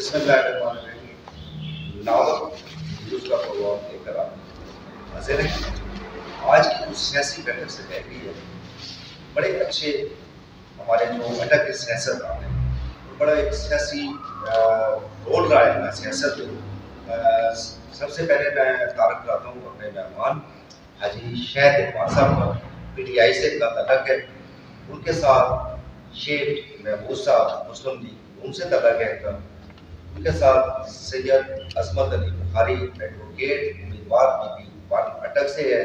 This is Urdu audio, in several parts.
بسم اللہ الرحمن الرحیم ناظر نیوز کا پروگرام دیکھ کر آپ حاضر ہیں۔ آج کی جو سیاسی بیٹھک سے بیٹھی ہے، بڑے اچھے ہمارے جو اٹک کے سیاستدان ہیں، بڑا ایک سیاسی رول رہا ہے نا سیاست میں۔ سب سے پہلے میں تعارف کراتا ہوں اپنے مہمان حاجی شہد اقبال صاحب کا، پی ٹی آئی سے ان کا تعلق ہے۔ ان کے ساتھ شیخ محمود صاحب مسلم لیگ ان سے تعلق ہے ان کا۔ ان کے ساتھ سید عظمت علی بخاری ایڈوکیٹ امیدوار پی پی ون اٹک سے ہے۔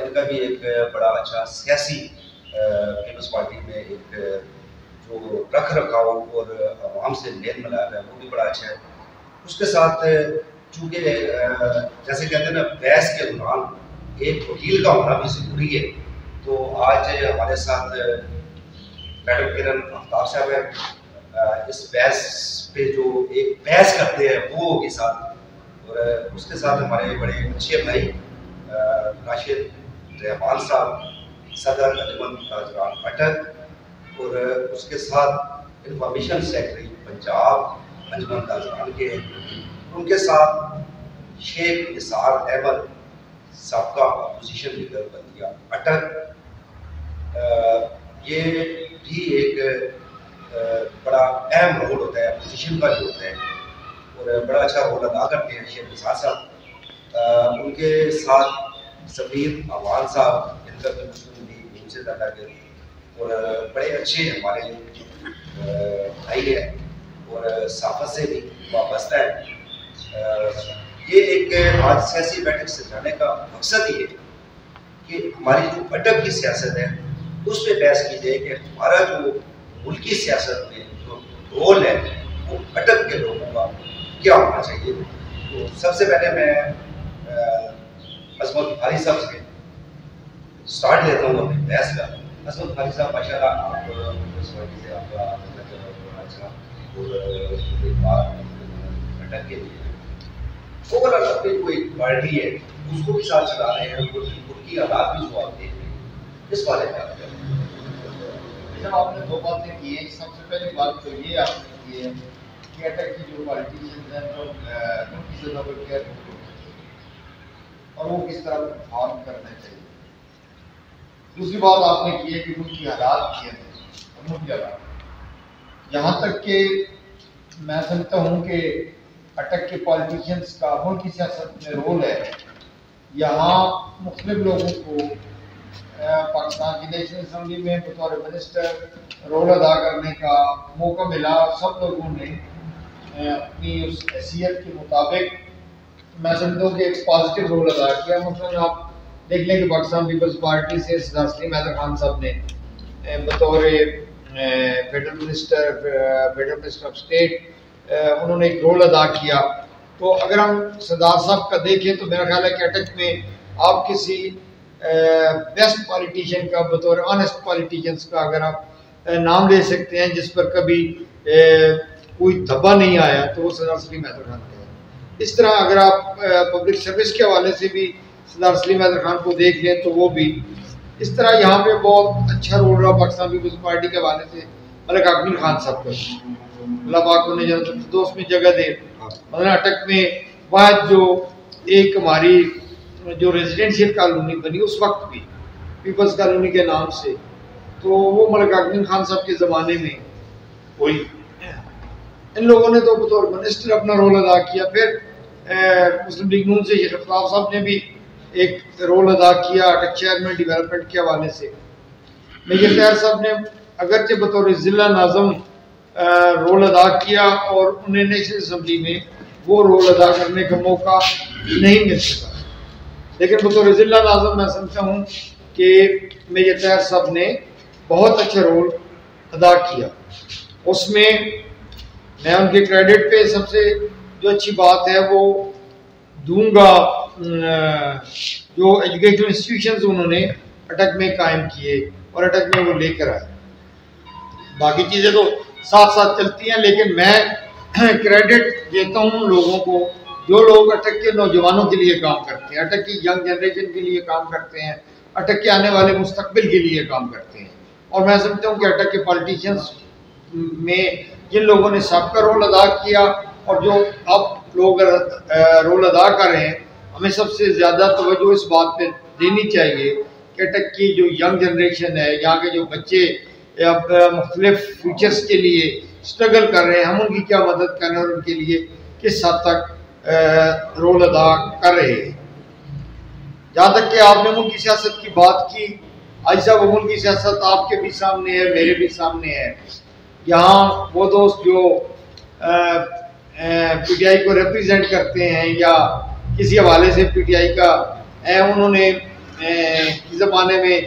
ان کا بھی ایک بڑا اچھا سیاسی پیپلز پارٹی میں ایک جو رکھ رکھاؤ اور عوام سے میل ملاپ ہے وہ بھی بڑا اچھا ہے۔ اس کے ساتھ چونکہ جیسے کہتے ہیں نا بحث کے دوران ایک وکیل کا ہونا بھی ضروری ہے، تو آج ہمارے ساتھ میڈم کرن آفتاب صاحب ہے۔ اس بحث پہ جو ایک بحث کرتے ہیں وہ ہوگی ساتھ، اور اس کے ساتھ ہمارے بڑے اچھے بھائی راشد رحمان صاحب صدر انجمن تاجران اٹک، اور اس کے ساتھ انفارمیشن سیکرٹری پنجاب انجمن تاجران کے، ان کے ساتھ شیخ نثار احمد سابقہ اپوزیشن لیڈر بلدیہ اٹک۔ یہ بھی ایک بڑا اہم رول ہوتا ہے اپوزیشن کا جو ہوتا ہے، اور بڑا اچھا رول ادا کرتے ہیں شیخ نثار صاحب۔ ان کے ساتھ سفیر امان صاحب، ان کا بھی مسلم لیگ ان سے تعلق ہے، اور بڑے اچھے ہمارے بھائی ہیں اور صحافت سے بھی وابستہ ہے۔ یہ ایک آج سیاسی بیٹھک سے جانے کا مقصد یہ ہے کہ ہماری جو اٹک کی سیاست ہے اس پہ بحث کی جائے کہ ہمارا جو ملکی سیاست میں جو رول ہے وہ اٹک کے لوگوں کا کیا ہونا چاہیے۔ تو سب سے پہلے میں عظمت بخاری صاحب سے سٹارٹ لیتا ہوں اپنی بحث کا۔ عظمت بخاری صاحب ماشاء اللہ آپ اس وجہ سے آپ کا اچھا اور اٹک کے لیے اوور آل اپنی کوئی پارٹی ہے اس کو بھی ساتھ چلا رہے ہیں، ان کی حالات بھی جو آپ دیکھ رہے ہیں، اس بارے میں آپ کیا جب آپ نے دو باتیں کی ہیں، سب سے پہلی بات تو یہ آپ نے کی ہے کہ اٹک کی جو پالیٹیشنز ہیں تو ان کی سطح پر کیا اور وہ کس طرح پرفارم کرنا چاہیے۔ دوسری بات آپ نے کی ہے کہ ملک کی حالات کیے ہیں، ملک کے حالات، یہاں تک کہ میں سمجھتا ہوں کہ اٹک کے پالیٹیشنز کا ملکی سیاست میں رول ہے۔ یہاں مختلف لوگوں کو پاکستان کی نیشنل اسمبلی میں بطور منسٹر رول ادا کرنے کا موقع ملا۔ سب لوگوں نے اپنی اس حیثیت کے مطابق میں سمجھتا ہوں کہ ایک پازیٹیو رول ادا کیا۔ مثلاً آپ دیکھ لیں کہ پاکستان پیپلز پارٹی سے سردار سلیم حیدر خان صاحب نے بطور فیڈرل منسٹر آف اسٹیٹ انہوں نے ایک رول ادا کیا۔ تو اگر ہم سردار صاحب کا دیکھیں تو میرا خیال ہے کہ اٹک میں آپ کسی بیسٹ پالیٹیشین کا بطور آنیسٹ پالیٹیشینس کا اگر آپ نام لے سکتے ہیں جس پر کبھی کوئی دھبا نہیں آیا تو وہ سردار سلیم حیدر خان کا ہے۔ اس طرح اگر آپ پبلک سروس کے حوالے سے بھی سردار سلیم حیدر خان کو دیکھ لیں تو وہ بھی اس طرح یہاں پہ بہت اچھا رول رہا پاکستان پیپلز پارٹی کے حوالے سے ملک عقیل خان صاحب کا، اللہ پاک انہیں جنت الفردوس میں جگہ دے۔ مطلب اٹک میں واحد جو ایک ہماری جو ریزیڈینشیل کالونی بنی اس وقت بھی پیپلز کالونی کے نام سے، تو وہ ملک عقیل خان صاحب کے زمانے میں ہوئی۔ ان لوگوں نے تو بطور منسٹر اپنا رول ادا کیا۔ پھر مسلم لیگ نون سے شیخ افتاب صاحب نے بھی ایک رول ادا کیا اٹک چیئرمین ڈیولپمنٹ کے حوالے سے۔ میجر طاہر صاحب نے اگرچہ بطور ضلع ناظم رول ادا کیا اور انہیں نیشنل اسمبلی میں وہ رول ادا کرنے کا موقع نہیں مل سکا، لیکن بطور ضلع ناظم میں سمجھتا ہوں کہ میجر طاہر صاحب نے بہت اچھا رول ادا کیا۔ اس میں میں ان کے کریڈٹ پہ سب سے جو اچھی بات ہے وہ دوں گا جو ایجوکیشنل انسٹیٹیوشنز انہوں نے اٹک میں قائم کیے اور اٹک میں وہ لے کر آئے۔ باقی چیزیں تو ساتھ ساتھ چلتی ہیں، لیکن میں کریڈٹ دیتا ہوں لوگوں کو جو لوگ اٹک کے نوجوانوں کے لیے کام کرتے ہیں، اٹک کی ینگ جنریشن کے لیے کام کرتے ہیں، اٹک کے آنے والے مستقبل کے لیے کام کرتے ہیں۔ اور میں سمجھتا ہوں کہ اٹک کے پالیٹیشنز میں جن لوگوں نے سابقہ رول ادا کیا اور جو اب لوگ رول ادا کر رہے ہیں، ہمیں سب سے زیادہ توجہ اس بات پہ دینی چاہیے کہ اٹک کی جو ینگ جنریشن ہے، یہاں کے جو بچے اب مختلف فیوچرز کے لیے اسٹرگل کر رہے ہیں، ہم ان کی کیا مدد کر رہے ہیں اور ان کے لیے کس حد تک رول ادا کر رہے ہیں۔ جہاں تک کہ آپ نے ملکی سیاست کی بات کی، آج صاحب وہ ملکی سیاست آپ کے بھی سامنے ہے، میرے بھی سامنے ہے۔ یہاں وہ دوست جو پی ٹی آئی کو ریپریزنٹ کرتے ہیں یا کسی حوالے سے پی ٹی آئی کا انہوں نے زمانے میں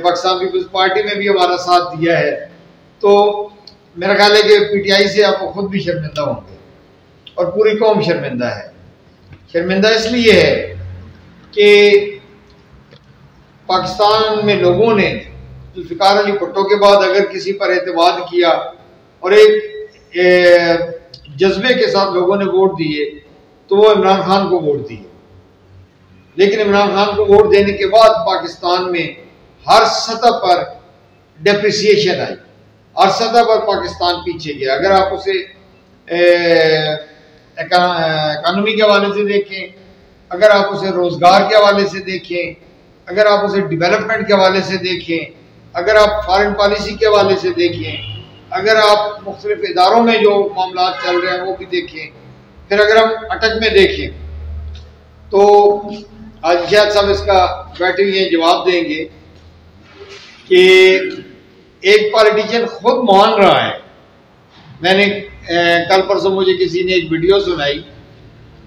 پاکستان پیپلز پارٹی میں بھی ہمارا ساتھ دیا ہے، تو میرا خیال ہے کہ پی ٹی آئی سے آپ خود بھی شرمندہ ہوں گے اور پوری قوم شرمندہ ہے۔ شرمندہ اس لیے ہے کہ پاکستان میں لوگوں نے ذوالفقار علی بھٹو کے بعد اگر کسی پر اعتماد کیا اور ایک جذبے کے ساتھ لوگوں نے ووٹ دیے تو وہ عمران خان کو ووٹ دیے، لیکن عمران خان کو ووٹ دینے کے بعد پاکستان میں ہر سطح پر ڈیپریسیشن آئی، ہر سطح پر پاکستان پیچھے گیا۔ اگر آپ اسے اکانومی کے حوالے سے دیکھیں، اگر آپ اسے روزگار کے حوالے سے دیکھیں، اگر آپ اسے ڈیولپمنٹ کے حوالے سے دیکھیں، اگر آپ فارن پالیسی کے حوالے سے دیکھیں، اگر آپ مختلف اداروں میں جو معاملات چل رہے ہیں وہ بھی دیکھیں، پھر اگر ہم اٹک میں دیکھیں تو آج شاید صاحب اس کا بیٹھے ہوئے جواب دیں گے کہ ایک پالیٹیشین خود مان رہا ہے۔ میں نے کل پرسوں مجھے کسی نے ایک ویڈیو سنائی،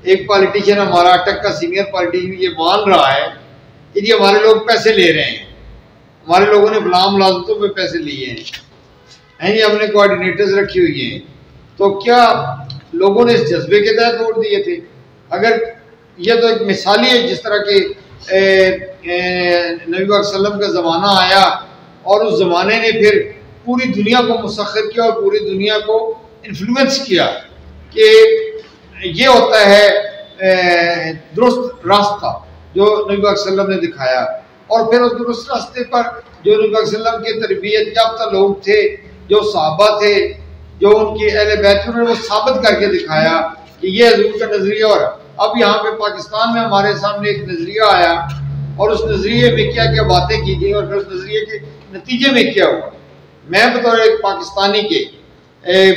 ایک پالیٹیشین ہمارا اٹک کا سینئر پالیٹیشین یہ مان رہا ہے کہ جی ہمارے لوگ پیسے لے رہے ہیں، ہمارے لوگوں نے فلاں ملازمتوں پہ پیسے لیے ہیں، یہ ہم نے کوآرڈینیٹرز رکھی ہوئی ہیں۔ تو کیا لوگوں نے اس جذبے کے تحت ووٹ دیے تھے؟ اگر یہ تو ایک مثالی ہے، جس طرح کہ نبی پاک صلی اللہ علیہ وسلم کا زمانہ آیا اور اس زمانے نے پھر پوری دنیا کو مسخر کیا اور پوری دنیا کو انفلوئنس کیا کہ یہ ہوتا ہے درست راستہ جو نبی پاک صلی اللہ علیہ وسلم نے دکھایا، اور پھر اس درست راستے پر جو نبی پاک صلی اللہ علیہ وسلم کے تربیت یافتہ لوگ تھے، جو صحابہ تھے، جو ان کی اہل بیت، انہوں نے وہ ثابت کر کے دکھایا کہ یہ حضور کا نظریہ۔ اور اب یہاں پہ پاکستان میں ہمارے سامنے ایک نظریہ آیا اور اس نظریے میں کیا کیا باتیں کی گئی اور پھر اس نظریے کے نتیجے میں کیا ہوا۔ میں بطور ایک پاکستانی کے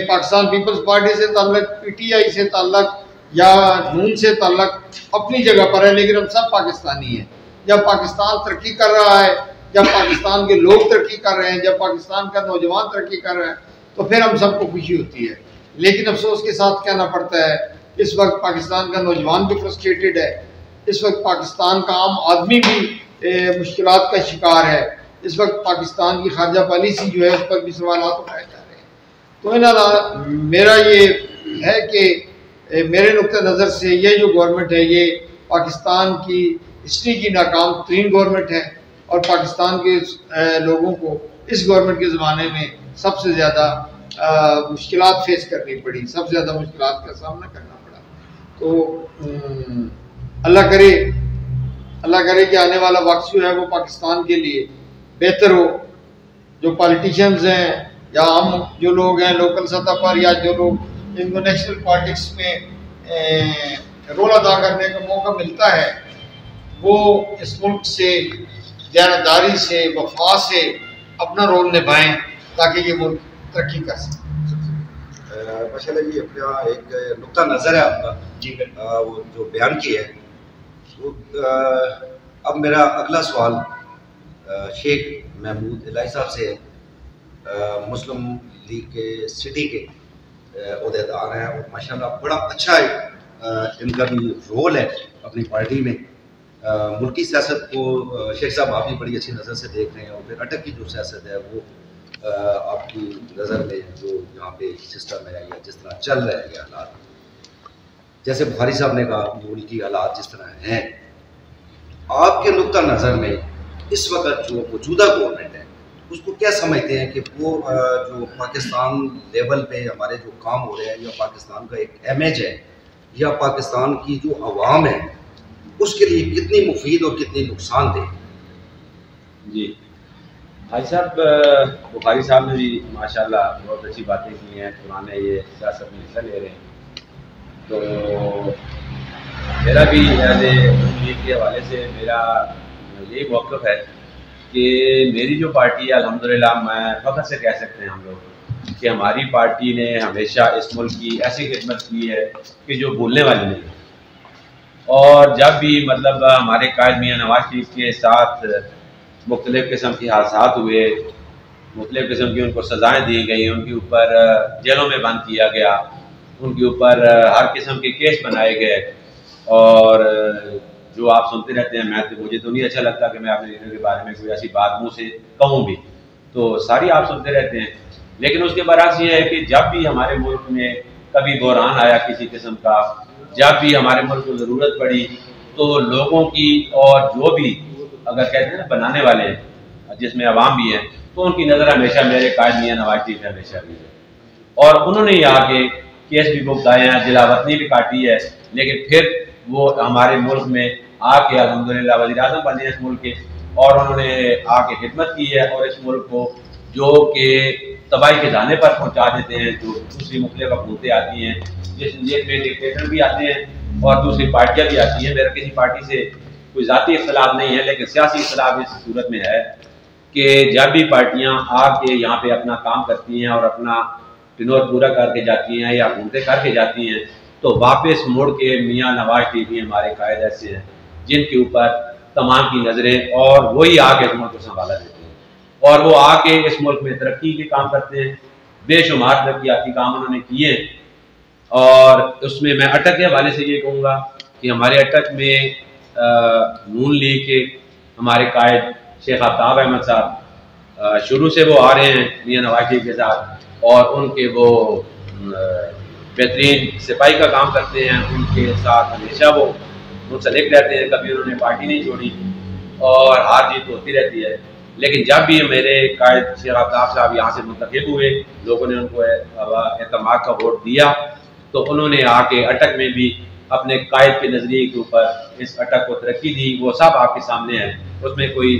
پاکستان پیپلز پارٹی سے تعلق، پی ٹی آئی سے تعلق یا نون سے تعلق اپنی جگہ پر ہے، لیکن ہم سب پاکستانی ہیں۔ جب پاکستان ترقی کر رہا ہے، جب پاکستان کے لوگ ترقی کر رہے ہیں، جب پاکستان کا نوجوان ترقی کر رہا ہے تو پھر ہم سب کو خوشی ہوتی ہے۔ لیکن افسوس کے ساتھ کہنا پڑتا ہے اس وقت پاکستان کا نوجوان بھی فرسٹریٹڈ ہے، اس وقت پاکستان کا عام آدمی بھی مشکلات کا شکار ہے، اس وقت پاکستان کی خارجہ پالیسی جو ہے اس پر بھی سوالات اٹھائے جا رہے ہیں۔ تو میرا یہ ہے کہ میرے نقطہ نظر سے یہ جو گورنمنٹ ہے یہ پاکستان کی ہسٹری کی ناکام ترین گورنمنٹ ہے، اور پاکستان کے لوگوں کو اس گورنمنٹ کے زمانے میں سب سے زیادہ مشکلات فیس کرنی پڑی، سب سے زیادہ مشکلات کا سامنا کرنا پڑا۔ تو اللہ کرے کہ آنے والا وقت جو ہے وہ پاکستان کے لیے بہتر ہو۔ جو پالیٹیشنز ہیں یا ہم جو لوگ ہیں لوکل سطح پر یا جو لوگ جن کو نیشنل پالیٹکس میں رول ادا کرنے کا موقع ملتا ہے، وہ اس ملک سے دیانتداری سے، وفا سے اپنا رول نبھائیں تاکہ یہ ملک ترقی کر سکے۔ ماشاء اللہ جی، اپنا ایک نقطہ نظر ہے آپ کا جی وہ جو بیان کی ہے وہ۔ اب میرا اگلا سوال شیخ محمود الہی صاحب سے ہے، مسلم لیگ کے سٹی کے عہدیدار ہیں، اور ماشاء اللہ بڑا اچھا ان کا بھی رول ہے اپنی پارٹی میں۔ ملکی سیاست کو شیخ صاحب آپ بھی بڑی اچھی نظر سے دیکھ رہے ہیں، اور پھر اٹک کی جو سیاست ہے وہ آپ کی نظر میں جو یہاں پہ سسٹم ہے یا جس طرح چل رہے ہیں یہ حالات، جیسے بخاری صاحب نے کہا ملکی حالات جس طرح ہیں، آپ کے نقطہ نظر میں اس وقت جو موجودہ گورنمنٹ ہے اس کو کیا سمجھتے ہیں کہ وہ جو پاکستان لیول پہ ہمارے جو کام ہو رہے ہیں یا پاکستان کا ایک امیج ہے یا پاکستان کی جو عوام ہے اس کے لیے کتنی مفید اور کتنی نقصان دہ؟ جی حاجی صاحب بخاری صاحب نے بھی ماشاءاللہ بہت اچھی باتیں کی ہیں، پرانے یہ سیاست میں حصہ لے رہے ہیں، تو میرا بھی ایز اے لیگ کے حوالے سے میرا یہی موقف ہے کہ میری جو پارٹی ہے الحمدللہ میں فخر سے کہہ سکتے ہیں ہم لوگ کہ ہماری پارٹی نے ہمیشہ اس ملک کی ایسی خدمت کی ہے کہ جو بھولنے والی نہیں ہے، اور جب بھی مطلب ہمارے قائد میاں نواز شریف کے ساتھ مختلف قسم کے حادثات ہوئے، مختلف قسم کی ان کو سزائیں دی گئی، ان کے اوپر جیلوں میں بند کیا گیا، ان کے اوپر ہر قسم کے کیس بنائے گئے، اور جو آپ سنتے رہتے ہیں، مجھے تو نہیں اچھا لگتا کہ میں اپنے لیڈر کے بارے میں کوئی ایسی بات منہ سے کہوں بھی، تو ساری آپ سنتے رہتے ہیں، لیکن اس کے برعکس یہ ہے کہ جب بھی ہمارے ملک میں کبھی بحران آیا کسی قسم کا، جب بھی ہمارے ملک کو ضرورت پڑی، تو لوگوں کی اور جو بھی اگر کہتے ہیں نا بنانے والے ہیں جس میں عوام بھی ہیں، تو ان کی نظر ہمیشہ میرے قائد میاں نواز شریف پہ ہمیشہ بھی ہے، اور انہوں نے یہاں کے کیس بھی بھگتائے ہیں، جلا وطنی بھی کاٹی ہے، لیکن پھر وہ ہمارے ملک میں آ کے الحمدللہ وزیر اعظم بنے ہیں اس ملک کے، اور انہوں نے آ کے خدمت کی ہے، اور اس ملک کو جو کہ تباہی کے دانے پر پہنچا دیتے ہیں، جو دوسری مختلف حکومتیں آتی ہیں جس میں ڈکٹیٹر بھی آتے ہیں اور دوسری پارٹیاں بھی آتی ہیں، میرا کسی پارٹی سے کوئی ذاتی اختلاف نہیں ہے، لیکن سیاسی اختلاف اس صورت میں ہے کہ جب بھی پارٹیاں آ کے یہاں پہ اپنا کام کرتی ہیں اور اپنا ٹنور پورا کر کے جاتی ہیں یا حکومتیں کر کے جاتی ہیں، تو واپس مڑ کے میاں نواز شریف بھی ہمارے قائد ایسے ہیں جن کے اوپر تمام کی نظریں، اور وہی آ کے اس ملک کو سنبھالا دیتے ہیں، اور وہ آ کے اس ملک میں ترقی کے کام کرتے ہیں، بے شمار ترقیاتی کام انہوں نے کیے ہیں، اور اس میں اٹک کے حوالے سے یہ کہوں گا کہ ہمارے اٹک میں نون لیگ کے ہمارے قائد شیخ آفتاب احمد صاحب شروع سے وہ آ رہے ہیں میاں نواز شریف کے ساتھ، اور ان کے وہ بہترین سپاہی کا کام کرتے ہیں، ان کے ساتھ ہمیشہ وہ منسلک رہتے ہیں، کبھی انہوں نے پارٹی نہیں چھوڑی، اور ہار جیت ہوتی رہتی ہے، لیکن جب بھی میرے قائد شیخ آفتاب صاحب یہاں سے منتخب ہوئے، لوگوں نے ان کو اعتماد کا ووٹ دیا، تو انہوں نے آ کے اٹک میں بھی اپنے قائد کے نظریے کے اوپر اس اٹک کو ترقی دی، وہ سب آپ کے سامنے ہے، اس میں کوئی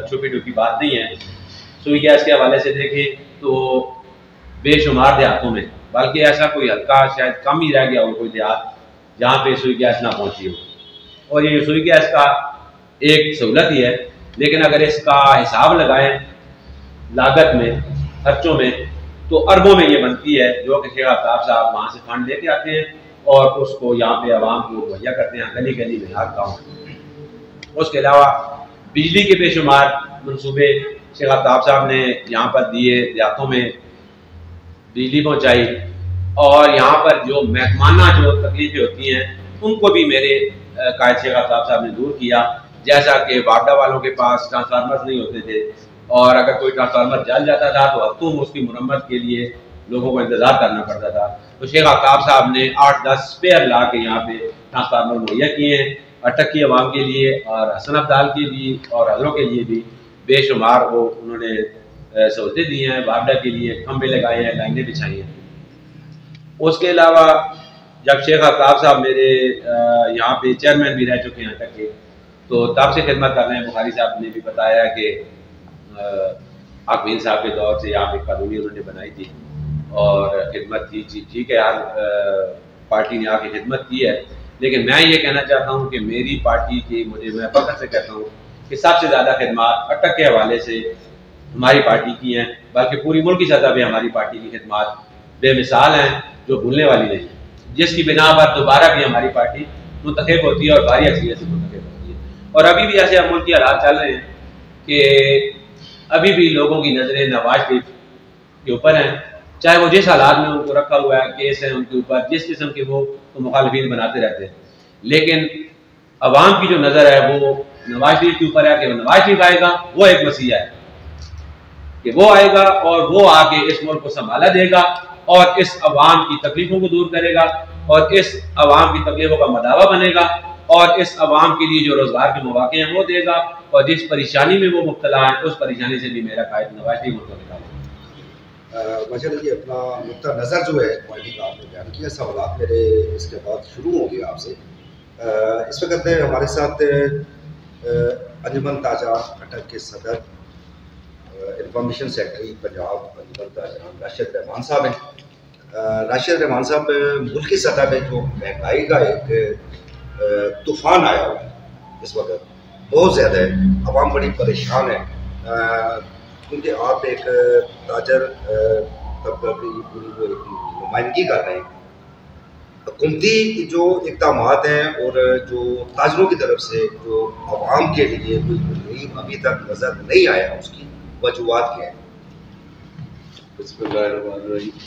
چھپی ٹوپی بات نہیں ہے۔ سوئی گیس کے حوالے سے دیکھیں تو بے شمار دیہاتوں میں، بلکہ ایسا کوئی حلقہ شاید کم ہی رہ گیا ہو کوئی دیہات جہاں پہ سوئی گیس نہ پہنچی ہو، اور یہ سوئی گیس کا ایک سہولت ہی ہے، لیکن اگر اس کا حساب لگائیں لاگت میں، خرچوں میں، تو اربوں میں یہ بنتی ہے، جو کہ شیخ آفتاب صاحب وہاں سے فنڈ لے کے آتے ہیں اور اس کو یہاں پہ عوام کو مہیا کرتے ہیں، گلی گلی میں ہر گاؤں۔ اس کے علاوہ بجلی کے بے شمار منصوبے شیخ آفتاب صاحب نے یہاں پر دیے، دیہاتوں میں بجلی پہنچائی، اور یہاں پر جو محکمانہ جو تکلیفیں ہوتی ہیں ان کو بھی میرے قائد شیخ آفتاب صاحب نے دور کیا، جیسا کہ واپڈا والوں کے پاس ٹرانسفارمر نہیں ہوتے تھے، اور اگر کوئی ٹرانسفارمر جل جاتا تھا تو ہفتوں میں اس کی مرمت کے لیے لوگوں کو انتظار کرنا پڑتا تھا، تو شیخ آفتاب صاحب نے 8-10 اسپیئر لا کے یہاں پہ ٹرانسفارمر مہیا کیے ہیں اٹک کی عوام کے لیے، اور حسن ابدال کے بھی اور حضروں کے لیے بھی بے شمار وہ انہوں نے سہولتیں دی ہیں، واپڈا کے لیے کھمبے لگائے ہیں، لائنیں بچھائی ہیں۔ اس کے علاوہ جب شیخ آفتاب صاحب میرے یہاں پہ چیئرمین بھی رہ چکے ہیں تک کے، تو تب سے خدمت کر رہے ہیں، بخاری صاحب نے بھی بتایا کہ حقین صاحب کے دور سے یہاں پہ کالونی انہوں نے بنائی تھی اور خدمت کی، ٹھیک ہے، ہر پارٹی نے آ کے خدمت کی ہے، لیکن میں یہ کہنا چاہتا ہوں کہ میری پارٹی کی میں فخر سے کہتا ہوں کہ سب سے زیادہ خدمات اٹک کے حوالے سے ہماری پارٹی کی ہیں، بلکہ پوری ملک کی سطح پہ ہماری پارٹی کی خدمات بے مثال ہیں، جو بھولنے والی نہیں، جس کی بنا پر دوبارہ بھی ہماری پارٹی منتخب ہوتی ہے اور بھاری اکثریت سے منتخب ہوتی ہے، اور ابھی بھی ایسے ملک کے حالات چل رہے ہیں کہ ابھی بھی لوگوں کی نظریں نواز شریف کے اوپر ہیں، چاہے وہ جس حالات میں ان کو رکھا ہوا ہے، کیس ہے ان کے اوپر، جس قسم کے وہ تو مخالفین بناتے رہتے ہیں، لیکن عوام کی جو نظر ہے وہ نواز شریف کے اوپر ہے کہ نواز شریف آئے گا، وہ ایک مسیح ہے کہ وہ آئے گا اور وہ آ کے اس ملک کو سنبھالا دے گا اور اس عوام کی تکلیفوں کو دور کرے گا اور اس عوام کی تکلیفوں کا مداوا بنے گا اور اس عوام کے لیے جو روزگار کے مواقع ہیں وہ دے گا، اور جس پریشانی میں وہ مبتلا ہے اس پریشانی سے بھی میرا قائد نواز شریف ان کو نکالے گا۔ ماشاء اللہ، یہ اپنا نقطہ نظر جو ہے پارٹی کا آپ نے بیان کیا، سوالات میرے اس کے بعد شروع ہوں گے آپ سے۔ اس وقت ہمارے ساتھ انجمن تاجہ اٹک کے صدر انفارمیشن سیکرٹری پنجاب جناب راشد رحمان صاحب ہیں. راشد رحمان صاحب ملکی سطح پہ جو مہنگائی کا ایک طوفان آیا ہوا ہے اس وقت بہت زیادہ ہے, عوام بڑی پریشان ہے, کیونکہ آپ ایک تاجر طبقہ کی پوری نمائندگی کر رہے ہیں. حکومتی جو اقدامات ہیں اور جو تاجروں کی طرف سے جو عوام کے لیے کوئی ترغیب ابھی تک نظر نہیں آیا, اس کی وجوہات کیا ہیں؟ بسم اللہ الرحمن الرحیم.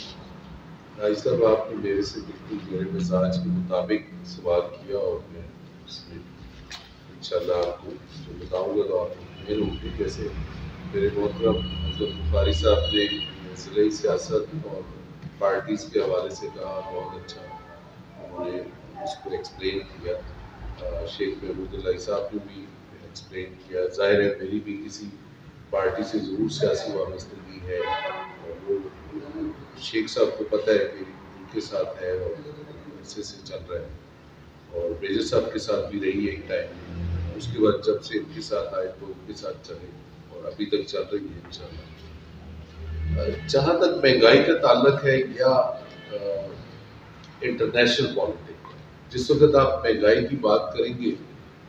رائی صاحب آپ نے میرے سے بالکل میرے مزاج کے مطابق سوال کیا اور میں اس میں انشاءاللہ آپ کو جو بتاؤں گا تو آپ میں ہوں کہ کیسے میرے محترم حضرت بخاری صاحب نے ضلعی سیاست اور پارٹیز کے حوالے سے کہا, بہت اچھا انہوں نے اس کو ایکسپلین کیا. شیخ محمود اللہ صاحب نے بھی ایکسپلین کیا. ظاہر ہے میری بھی کسی پارٹی سے ضرور سیاسی وابستگی ہے, اور وہ شیخ صاحب کو پتہ ہے کہ ان کے ساتھ ہے اور عرصے سے چل رہا ہے, اور میجر صاحب کے ساتھ بھی رہی ہے ایک ٹائم. اس کے بعد جب سے ان کے ساتھ آئے تو ان کے ساتھ چلے اور ابھی تک چل رہی ہے انشاءاللہ. جہاں تک مہنگائی کا تعلق ہے یا انٹرنیشنل پالیٹک, جس وقت آپ مہنگائی کی بات کریں گے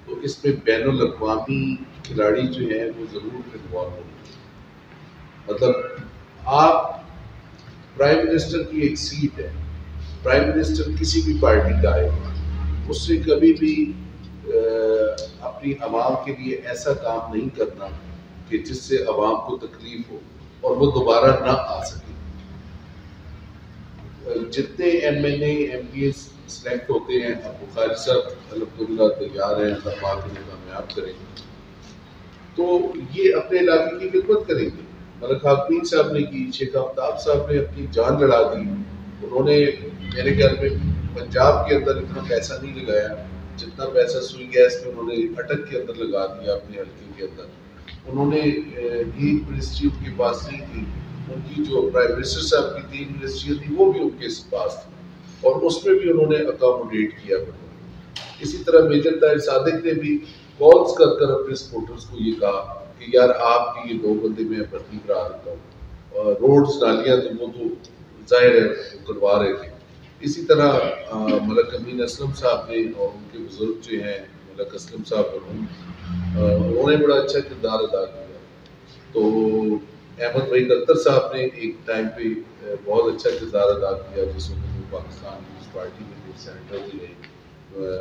تو اس میں بین الاقوامی کھلاڑی جو ہیں وہ ضرور انوالو ہوں گے. مطلب آپ پرائم منسٹر کی ایک سیٹ ہے, پرائم منسٹر کسی بھی پارٹی کا آئے گا, اس سے کبھی بھی اپنی عوام کے لیے ایسا کام نہیں کرنا کہ جس سے عوام کو تکلیف ہو اور وہ دوبارہ نہ آ سکے. جتنے M N A M P S select ہوتے ہیں, اب بخاری صاحب الحمدللہ تیار ہیں, اللہ پاک انہیں کامیاب کریں گے, تو یہ اپنے علاقے کی خدمت کریں گے. ملک حاکمین صاحب نے کی, شیخ آفتاب صاحب نے اپنی جان لڑا دی. انہوں نے میرے خیال میں پنجاب کے اندر اتنا پیسہ نہیں لگایا جتنا پیسہ سوئی گیس میں انہوں نے اٹک کے اندر لگا دیا اپنے حلقے کے اندر. انہوں نے ہیٹ منسٹری ان کے پاس نہیں تھی, ان کی جو پرائم منسٹر صاحب کی 3 منسٹریاں تھیں وہ بھی ان کے پاس تھی, اور اس میں بھی انہوں نے اکاموڈیٹ کیا. اسی طرح میجر طاہر صادق نے بھی کالز کر کر اپنے سپورٹرز کو یہ کہا کہ یار آپ کی یہ 2 بندے میں بھرتی کرا دیتا ہوں, اور روڈز نالیاں تو وہ تو ظاہر ہے کروا رہے تھے. اسی طرح ملک امین اسلم صاحب نے اور ان کے بزرگ جو ہیں ملک اسلم صاحب, انہوں نے بڑا اچھا کردار ادا کیا. تو احمد وحید اختر صاحب نے ایک ٹائم پہ بہت اچھا کردار ادا کیا, جس وقت وہ پاکستان پیپلز پارٹی میں سینیٹر بھی رہے.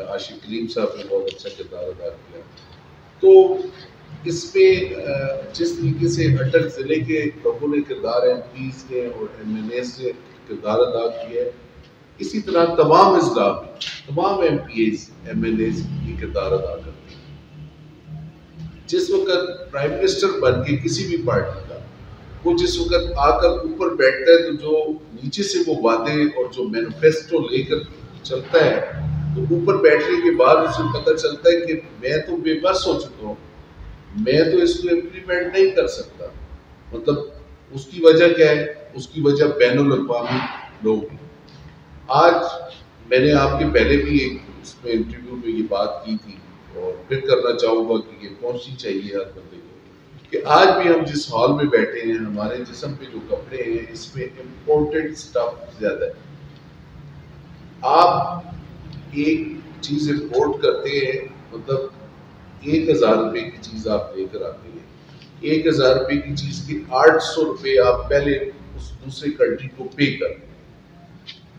عاشق کلیم صاحب نے بہت اچھا کردار ادا کیا. تو اس میں جس طریقے سے اٹک ضلع کے لوگوں نے کردار, ایم پیز نے اور ایم این ایز نے کردار ادا کیا ہے, اسی طرح تمام اضلاع میں تمام M P As M N As یہ کردار ادا کرتے ہیں. جس وقت پرائم منسٹر بن کے کسی بھی پارٹی کا وہ جس وقت آ کر اوپر بیٹھتا ہے تو جو نیچے سے وہ وعدے اور جو مینیفیسٹو لے کر چلتا ہے, تو اوپر بیٹھنے کے بعد اسے پتہ چلتا ہے کہ میں تو بے بس ہو چکا ہوں, میں تو اس کو امپلیمنٹ نہیں کر سکتا. مطلب اس کی وجہ کیا ہے؟ اس کی وجہ بین الاقوامی لوگ ہیں. آج میں نے آپ کے پہلے بھی ایک اس میں انٹرویو میں یہ بات کی تھی, اور پھر کرنا چاہوں گا کہ یہ پہنچنی چاہیے ہر بندے کو, کہ آج بھی ہم جس ہال میں بیٹھے ہیں, ہمارے جسم پہ جو کپڑے ہیں اس میں امپورٹنٹ سٹف زیادہ ہے. آپ ایک چیز امپورٹ کرتے ہیں, مطلب 1000 روپے کی چیز آپ لے کر آتے ہیں, 1000 روپے کی چیز کے 800 روپے آپ پہلے اس دوسرے کنٹری کو پے کرتے ہیں.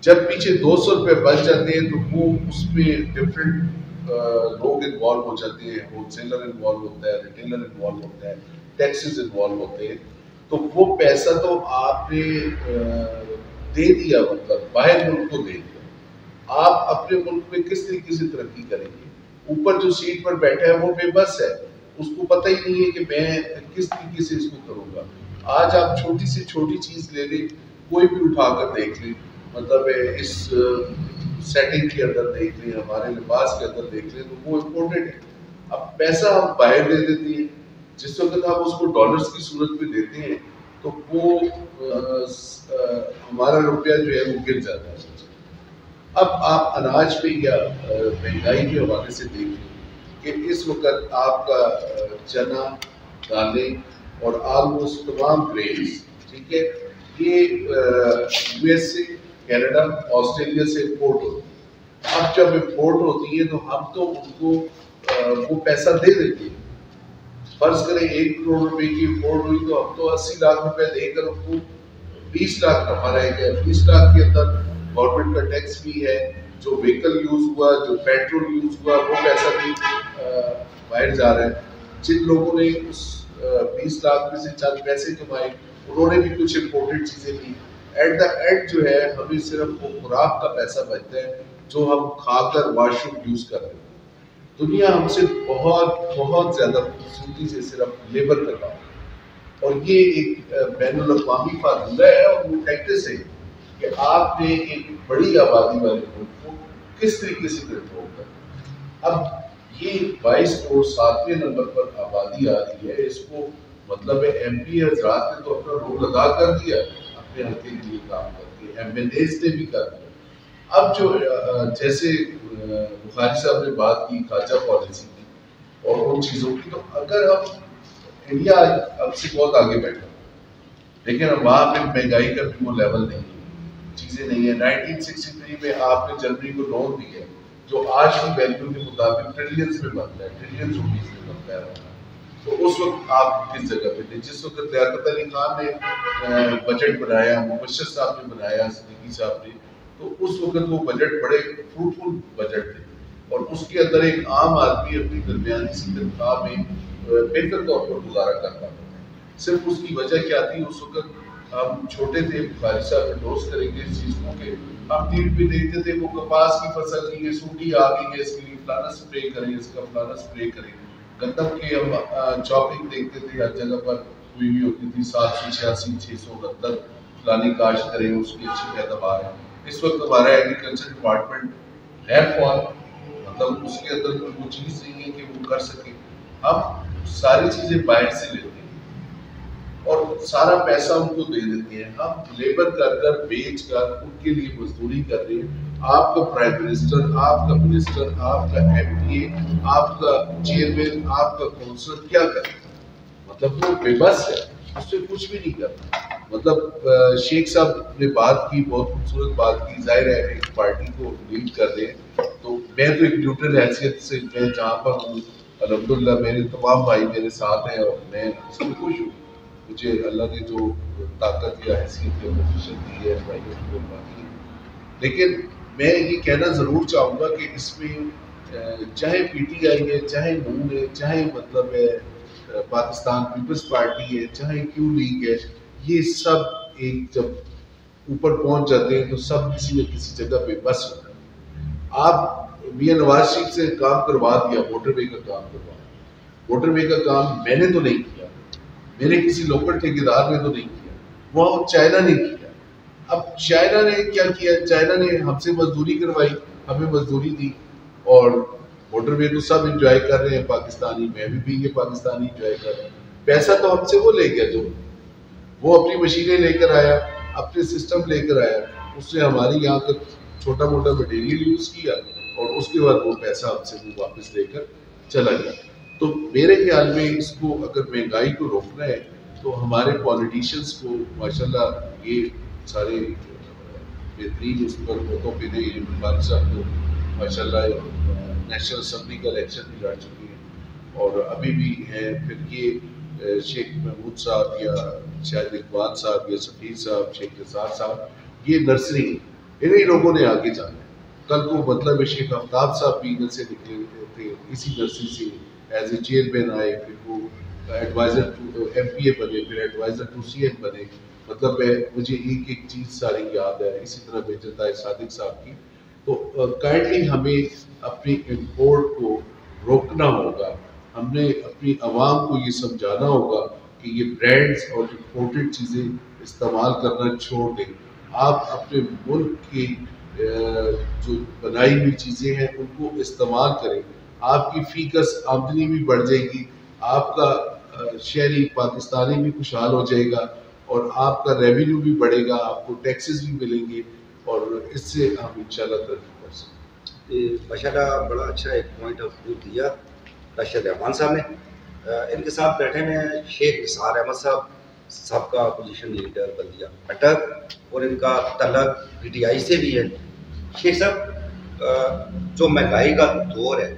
جب پیچھے 200 روپے بچ جاتے ہیں تو وہ اس میں ڈفرینٹ لوگ انوالو ہو جاتے ہیں, ہول سیلر انوالو ہوتا ہے, ریٹیلر انوالو ہوتا ہے, ٹیکسز انوالو ہوتے ہیں. تو وہ پیسہ تو آپ نے دے دیا, مطلب باہر ملک کو دے دیا. آپ اپنے ملک میں کس طریقے سے ترقی کریں گے؟ اوپر جو سیٹ پر بیٹھا ہے وہ بے بس ہے, اس کو پتہ ہی نہیں ہے کہ میں کس طریقے سے اس کو کروں گا. آج آپ چھوٹی سے چھوٹی چیز لے لیں, کوئی بھی اٹھا کر دیکھ لیں, مطلب اس سیٹنگ کے اندر دیکھ لیں, ہمارے لباس کے اندر دیکھ لیں, تو وہ امپورٹنٹ ہے. اب پیسہ ہم باہر دے دیتے ہیں, جس وقت آپ اس کو ڈالرز کی صورت میں دیتے ہیں تو وہ ہمارا روپیہ جو ہے وہ گر جاتا ہے. اب آپ اناج پہ یا مہنگائی کے حوالے سے دیکھ لیں کہ اس وقت آپ کا چنا, دالیں, اور آلموسٹ تمام گرینز، ٹھیک ہے، یہ یو ایس سے، کینیڈا، آسٹریلیا سے امپورٹ ہوتی ہے۔ اب جب امپورٹ ہوتی ہے تو ہم تو ان کو وہ پیسہ دے دیتے ہیں۔ فرض کریں 1 کروڑ روپے کی امپورٹ ہوئی تو ہم تو 80 لاکھ روپے دے کر ان کو 20 لاکھ نفع رہے گا۔ 20 لاکھ کے اندر گورنمنٹ کا ٹیکس بھی ہے، جو وہیکل یوز ہوا، جو پیٹرول یوز ہوا، وہ پیسہ بھی باہر جا رہا ہے۔ جن لوگوں نے اس 20 لاکھ میں سے چند پیسے کمائے، انہوں نے بھی کچھ امپورٹڈ چیزیں لی۔ ایٹ دا اینڈ جو ہے ہمیں صرف وہ خوراک کا پیسہ بچتا ہے جو ہم کھا کر واش روم یوز کر رہے ہیں۔ دنیا ہم سے بہت بہت زیادہ خوبصورتی سے صرف لیبر کر رہا ہے، اور یہ ایک بین الاقوامی فارمولہ ہے، اور وہ کہتے سے کہ آپ نے ایک بڑی آبادی والے ملک کو کس طریقے سے کنٹرول کرنا۔ اب یہ 22 کروڑ 7ویں نمبر پر آبادی آ رہی ہے، اس کو مطلب ہے ایم پی حضرات نے تو اپنا رول ادا کر دیا اپنے حلقے کے لیے کام کر کے، ایم ایل ایز نے بھی کر دیا۔ اب جو جیسے بخاری صاحب نے بات کی خارجہ پالیسی کی اور ان چیزوں کی، تو اگر ہم انڈیا اب سے بہت آگے بیٹھا، لیکن اب وہاں پہ مہنگائی کا بھی وہ لیول نہیں ہے، چیزیں نہیں ہیں۔ 1963 میں آپ نے جرمنی کو لون دیا جو آج کی ویلیو کے مطابق ٹریلینز میں بنتا ہے، ٹریلینز روپیز میں بنتا ہے۔ تو اس وقت آپ کس جگہ پہ تھے؟ جس وقت لیاقت علی خان نے بجٹ بنایا، مبشر صاحب نے بنایا، صدیقی صاحب نے، تو اس وقت وہ بجٹ بڑے فروٹفل بجٹ تھے، اور اس کے اندر ایک عام آدمی اپنی درمیانی سی تنخواہ میں بہتر طور پر گزارا کر پاتا تھا۔ صرف اس کی وجہ کیا تھی؟ اس وقت ہم چھوٹے تھے، بخاری صاحب انڈورس کریں گے اس چیز کو، کہ ہم ٹی وی پہ دیکھتے تھے وہ کپاس کی فصل کی، یہ سوٹی آ گئی ہے، اس کے لیے فلانا اسپرے کریں، اس کا فلانا اسپرے کریں۔ گندم کی ہم چاپنگ دیکھتے تھے، ہر جگہ پر ہوئی ہوئی ہوتی تھی، 786 669 فلانی کاشت کریں، اس کی اچھی پیداوار ہے۔ اس وقت ہمارا ایگریکلچر ڈپارٹمنٹ غیر فعال، مطلب اس کے اندر کوئی وہ چیز نہیں ہے کہ وہ کر سکے۔ ہم ساری چیزیں باہر سے لیتے ہیں اور سارا پیسہ ان کو دے دیتے ہیں، ہم لیبر کر کر بیچ کر ان کے لیے مزدوری کر رہے ہیں۔ آپ کا پرائم منسٹر، آپ کا منسٹر، آپ کا ایم پی اے، آپ کا چیئرمین، آپ کا کونسلر کیا کرے؟ مطلب وہ بے بس ہے، اس سے کچھ بھی نہیں کرتا۔ مطلب شیخ صاحب نے بات کی، بہت خوبصورت بات کی، ظاہر ہے ایک پارٹی کو لیڈ کر رہے ہیں، تو میں تو ایک نیوٹرل حیثیت سے میں جہاں پر ہوں الحمدللہ میرے تمام بھائی میرے ساتھ ہیں، اور میں اس میں خوش ہوں۔ مجھے اللہ نے جو طاقت یا حیثیت یا پوزیشن دی ہے بھائیوں کی قربانی ہے۔ لیکن میں یہ کہنا ضرور چاہوں گا کہ اس میں چاہے پی ٹی آئی ہے، چاہے نون ہے، چاہے مطلب ہے پاکستان پیپلز پارٹی ہے، چاہے کیو لیگ ہے، یہ سب ایک جب اوپر پہنچ جاتے ہیں تو سب کسی نہ کسی جگہ پہ بس ہوتا ہے۔ آپ میاں نواز شریف سے کام کروا دیا، موٹر وے کا کام کروا دیا۔ موٹر وے کا کام میں نے تو نہیں کیا، میرے کسی لوکل ٹھیکیدار نے تو نہیں کیا، وہ چائنا نے کیا۔ اب چائنا نے کیا کیا؟ چائنا نے ہم سے مزدوری کروائی، ہمیں مزدوری دی، اور موٹر وے تو سب انجوائے کر رہے ہیں پاکستانی، میں بھی یہ پاکستانی انجوائے کر رہے ہیں۔ پیسہ تو ہم سے وہ لے گیا، جو وہ اپنی مشینیں لے کر آیا، اپنے سسٹم لے کر آیا، اس نے ہماری یہاں کا چھوٹا موٹا مٹیریل یوز کیا، اور اس کے بعد وہ پیسہ ہم سے وہ واپس لے کر چلا گیا۔ تو میرے خیال میں اس کو اگر مہنگائی کو روکنا ہے تو ہمارے پولیٹیشینس کو ماشاءاللہ یہ سارے بہترین اس پر موقع پہ دے۔ بخاری صاحب کو ماشاءاللہ نیشنل اسمبلی کا الیکشن بھی لڑ چکی ہیں اور ابھی بھی ہیں۔ پھر یہ شیخ محمود صاحب یا شاہد اقبال صاحب یا سفیر صاحب، شیخ نثار صاحب، یہ نرسری انہی لوگوں نے آگے جانا ہے۔ کل کو مطلب شیخ آفتاب صاحب بھی ادھر سے نکلے تھے، اسی نرسری سے ایز اے چیئرمین آئے، پھر وہ ایڈوائزر ٹو ایم پی اے بنے، پھر ایڈوائزر ٹو سی ایم بنے۔ مطلب مجھے ایک ایک چیز ساری یاد ہے۔ اسی طرح میجر طاہر صادق صاحب کی۔ تو کائنڈلی ہمیں اپنی امپورٹ کو روکنا ہوگا، ہم نے اپنی عوام کو یہ سمجھانا ہوگا کہ یہ برانڈز اور امپورٹڈ چیزیں استعمال کرنا چھوڑ دیں۔ آپ اپنے ملک کی جو بنائی ہوئی چیزیں ہیں ان کو استعمال کریں، آپ کی فی کس آمدنی بھی بڑھ جائے گی، آپ کا شہری پاکستانی بھی خوشحال ہو جائے گا، اور آپ کا ریونیو بھی بڑھے گا، آپ کو ٹیکسز بھی ملیں گے، اور اس سے ہم انشاءاللہ ترقی کر سکیں۔ ماشاءاللہ بڑا اچھا ایک پوائنٹ آف ویو دیا راشد رحمان صاحب نے۔ ان کے ساتھ بیٹھے ہیں شیخ نثار احمد صاحب، سابقہ اپوزیشن لیڈر بلدیہ اٹک، اور ان کا تعلق پی ٹی آئی سے بھی ہے۔ شیخ صاحب، جو مہنگائی کا دور ہے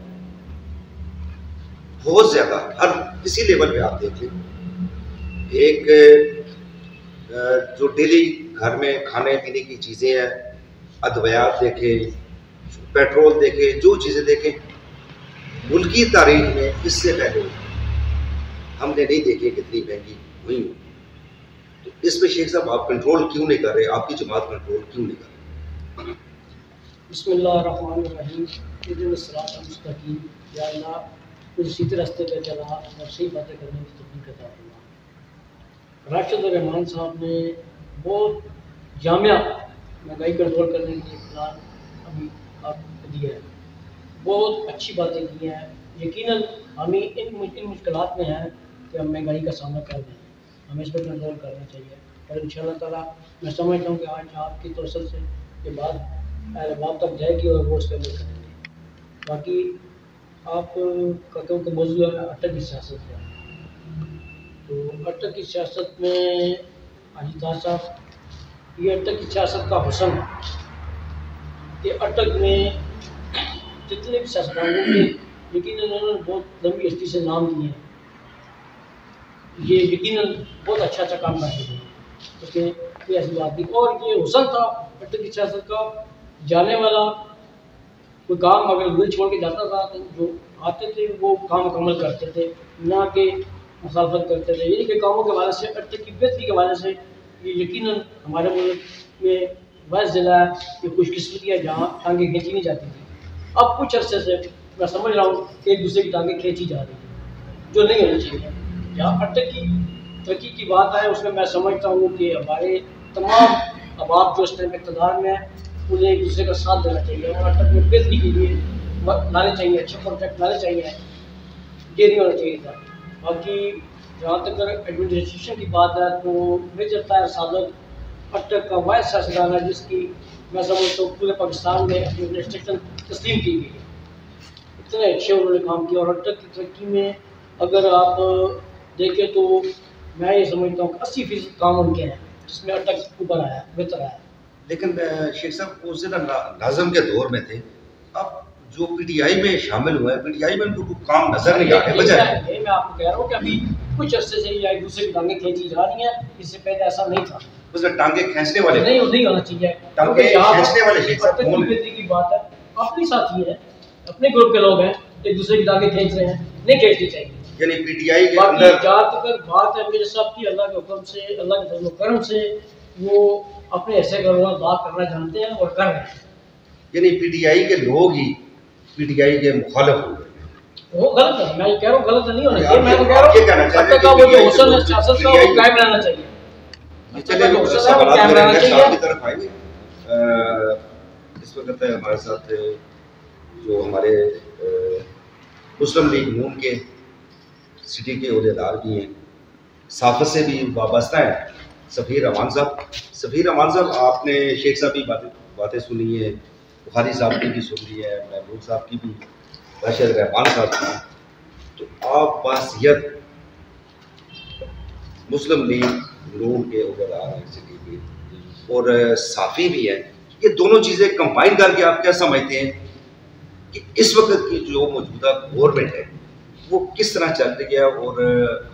بہت زیادہ، ہر کسی لیول پہ آپ دیکھ لیں، ایک جو ڈیلی گھر میں کھانے پینے کی چیزیں ہیں، ادویات دیکھیں، پیٹرول دیکھیں، جو چیزیں دیکھیں، ملکی تاریخ میں اس سے پہلے ہم نے نہیں دیکھی کتنی مہنگی ہوئی ہوں۔ تو اس پہ شیخ صاحب آپ کنٹرول کیوں نہیں کر رہے؟ آپ کی جماعت کنٹرول کیوں نہیں کر رہی؟ بسم اللہ الرحمن الرحیم، اہدنا الصراط المستقیم، یا اللہ مجھے سیدھے راستے پہ چلا اور صحیح باتیں کرنے کی توفیق عطا فرما۔ راشد الرحمان صاحب نے بہت جامع مہنگائی کنٹرول کرنے کے لیے پلان ابھی آپ کو دیا ہے، بہت اچھی باتیں کی ہیں۔ یقیناً ہمیں ان مشکلات میں ہیں کہ ہم مہنگائی کا سامنا کر رہے ہیں، ہمیں اس پہ کنٹرول کرنا چاہیے، اور ان شاء اللہ تعالیٰ میں سمجھتا ہوں کہ آج آپ کی توسل سے یہ بات اہل باب تک جائے گی اور وہ اس پہ عمل کریں گے۔ باقی آپ کا کیونکہ موضوع ہے اٹک کی سیاست کا، تو اٹک کی سیاست میں حاجی طاہر صاحب، یہ اٹک کی سیاست کا حسن ہے کہ اٹک میں جتنے بھی سیاستدان ہوں گے یقیناً انہوں نے بہت لمبی ہستی سے نام دیے ہیں، یہ یقیناً بہت اچھا کام کرتے ہیں، اس میں کوئی ایسی بات نہیں۔ اور یہ حسن تھا اٹک کی سیاست کا، جانے والا کوئی کام اگر دل چھوڑ کے جاتا تھا تو جو آتے تھے وہ کام مکمل کرتے تھے، نہ کہ مخالفت کرتے تھے۔ یعنی کہ کاموں کے حوالے سے، اٹک کی بہتری کے حوالے سے یہ یقیناً ہمارے ملک میں واحد ضلع ہے کہ خوش قسمتی ہے جہاں ٹانگیں کھینچی نہیں جاتی تھی۔ اب کچھ عرصے سے میں سمجھ رہا ہوں کہ ایک دوسرے کی ٹانگیں کھینچی جا رہی ہیں، جو نہیں ہونی چاہیے۔ جہاں اٹک کی ترقی کی بات آئے اس میں میں سمجھتا ہوں کہ ہمارے تمام احباب جو اس ٹائم اقتدار میں ہیں انہیں ایک دوسرے کا ساتھ دینا چاہیے اور اٹک میں بہتری کے لیے لانے چاہیے، اچھے پروجیکٹ لانے چاہیے، یہ نہیں ہونا چاہیے تھا۔ باقی جہاں تک ایڈمنسٹریشن کی بات ہے تو میجر طاہر صادق اٹک کا واحد سیاستدان ہے جس کی میں سمجھتا ہوں پورے پاکستان میں اپنی ایڈمنسٹریشن تسلیم کی گئی ہے، اتنے اچھے انہوں نے کام کیا۔ اور اٹک کی ترقی میں اگر آپ دیکھیں تو میں یہ سمجھتا ہوں کہ 80% کام ان کے ہیں جس میں اٹک اوپر آیا، بہتر آیا۔ لیکن شیخ صاحب اس دن ناظم کے دور میں تھے، اب جو پی ٹی آئی میں شامل ہوئے ہیں، پی ٹی آئی میں ان کو کام نظر نہیں آ رہے، وجہ ہے؟ میں آپ کو کہہ رہا ہوں کہ ابھی کچھ عرصے سے یہ ایک دوسرے کی ٹانگیں کھینچی جا رہی ہیں، اس سے پہلے ایسا نہیں تھا۔ اس میں ٹانگیں کھینچنے والے نہیں ہونا چاہیے، ٹانگیں کھینچنے والے شیخ صاحب کون ہیں؟ بہتری کی بات ہے، اپنے ساتھی ہیں، اپنے گروپ کے لوگ ہیں، ایک دوسرے کی ٹانگیں کھینچ رہے ہیں، نہیں کھینچنی چاہیے۔ یعنی پی ٹی آئی کے باقی اندر جہاں تک بات ہے میرے صاحب کی، اللہ کے حکم سے، اللہ کے فضل و کرم سے وہ اپنے ایسے گھروں بات کرنا جانتے ہیں اور کر رہے ہیں۔ یعنی پی ٹی آئی کے لوگ ہی پی ٹی آئی کے مخالف ہو گئے، وہ غلط ہے، میں یہ کہہ رہا ہوں غلط نہیں ہونا چاہیے، میں تو کہہ رہا یہ کہنا ہوں چاہتے ہیں اٹک کا وہ جو کہ حسن ہے سیاست کا وہ قائم رہنا چاہیے، چلے اٹک کا حسن ہے وہ سوالات قائم میرے رہنا اندر چاہیے۔ صاحب کی طرف آئیں گے۔ اس وقت ہمارے ساتھ جو ہمارے مسلم لیگ نون کے سٹی کے عہدیدار بھی ہیں، صحافت سے بھی وابستہ ہیں، سفیر امان صاحب۔ سفیر امان صاحب، آپ نے شیخ صاحب کی باتیں سنی ہیں، بخاری صاحب کی بھی سن لی ہے، محبوب صاحب کی بھی، راشد رحمان صاحب کی، تو آپ بحثیت مسلم لیگ نون کے عہدیدار ہیں سٹی کے اور صحافی بھی ہیں، یہ دونوں چیزیں کمبائن کر کے آپ کیا سمجھتے ہیں کہ اس وقت کی جو موجودہ گورنمنٹ ہے وہ کس طرح چل رہی ہے، اور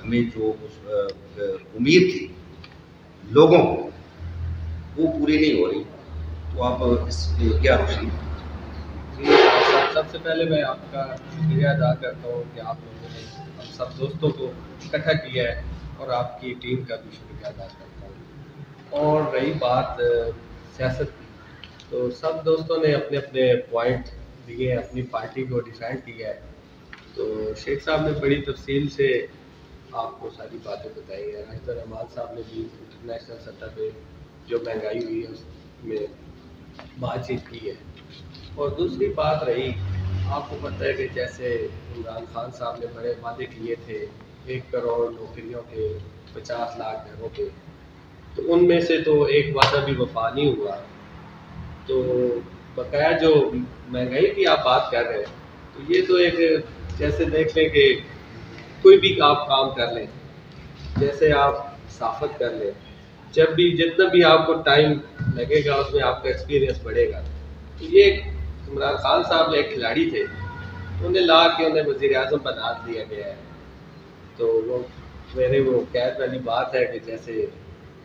ہمیں جو امید تھی لوگوں کو وہ پوری نہیں ہو رہی، تو آپ اس پہ کیا روشنی؟ سب سے پہلے میں آپ کا شکریہ ادا کرتا ہوں کہ آپ لوگوں نے ہم سب دوستوں کو اکٹھا کیا ہے، اور آپ کی ٹیم کا بھی شکریہ ادا کرتا ہوں۔ اور رہی بات سیاست کی، تو سب دوستوں نے اپنے اپنے پوائنٹ دیے ہیں، اپنی پارٹی کو ڈیفینڈ کیا ہے۔ تو شیخ صاحب نے بڑی تفصیل سے آپ کو ساری باتیں بتائی ہیں، راشد الرحمان صاحب نے بھی انٹرنیشنل سطح پہ جو مہنگائی ہوئی ہے اس میں بات چیت کی ہے۔ اور دوسری بات رہی، آپ کو پتہ ہے کہ جیسے عمران خان صاحب نے بڑے وعدے کیے تھے 1 کروڑ نوکریوں کے، 50 لاکھ گھروں کے، تو ان میں سے تو ایک وعدہ بھی وفا نہیں ہوا۔ تو بقایا جو مہنگائی کی آپ بات کر رہے ہیں، تو یہ تو ایک جیسے دیکھ لیں کہ کوئی بھی آپ کام کر لیں، جیسے آپ صافت کر لیں، جب بھی جتنا بھی آپ کو ٹائم لگے گا اس میں آپ کا ایکسپیرینس بڑھے گا. تو یہ عمران خان صاحب ایک کھلاڑی تھے، انہیں لا کے انہیں وزیر اعظم بنا دیا گیا ہے. تو وہ میرے وہ قید والی بات ہے کہ جیسے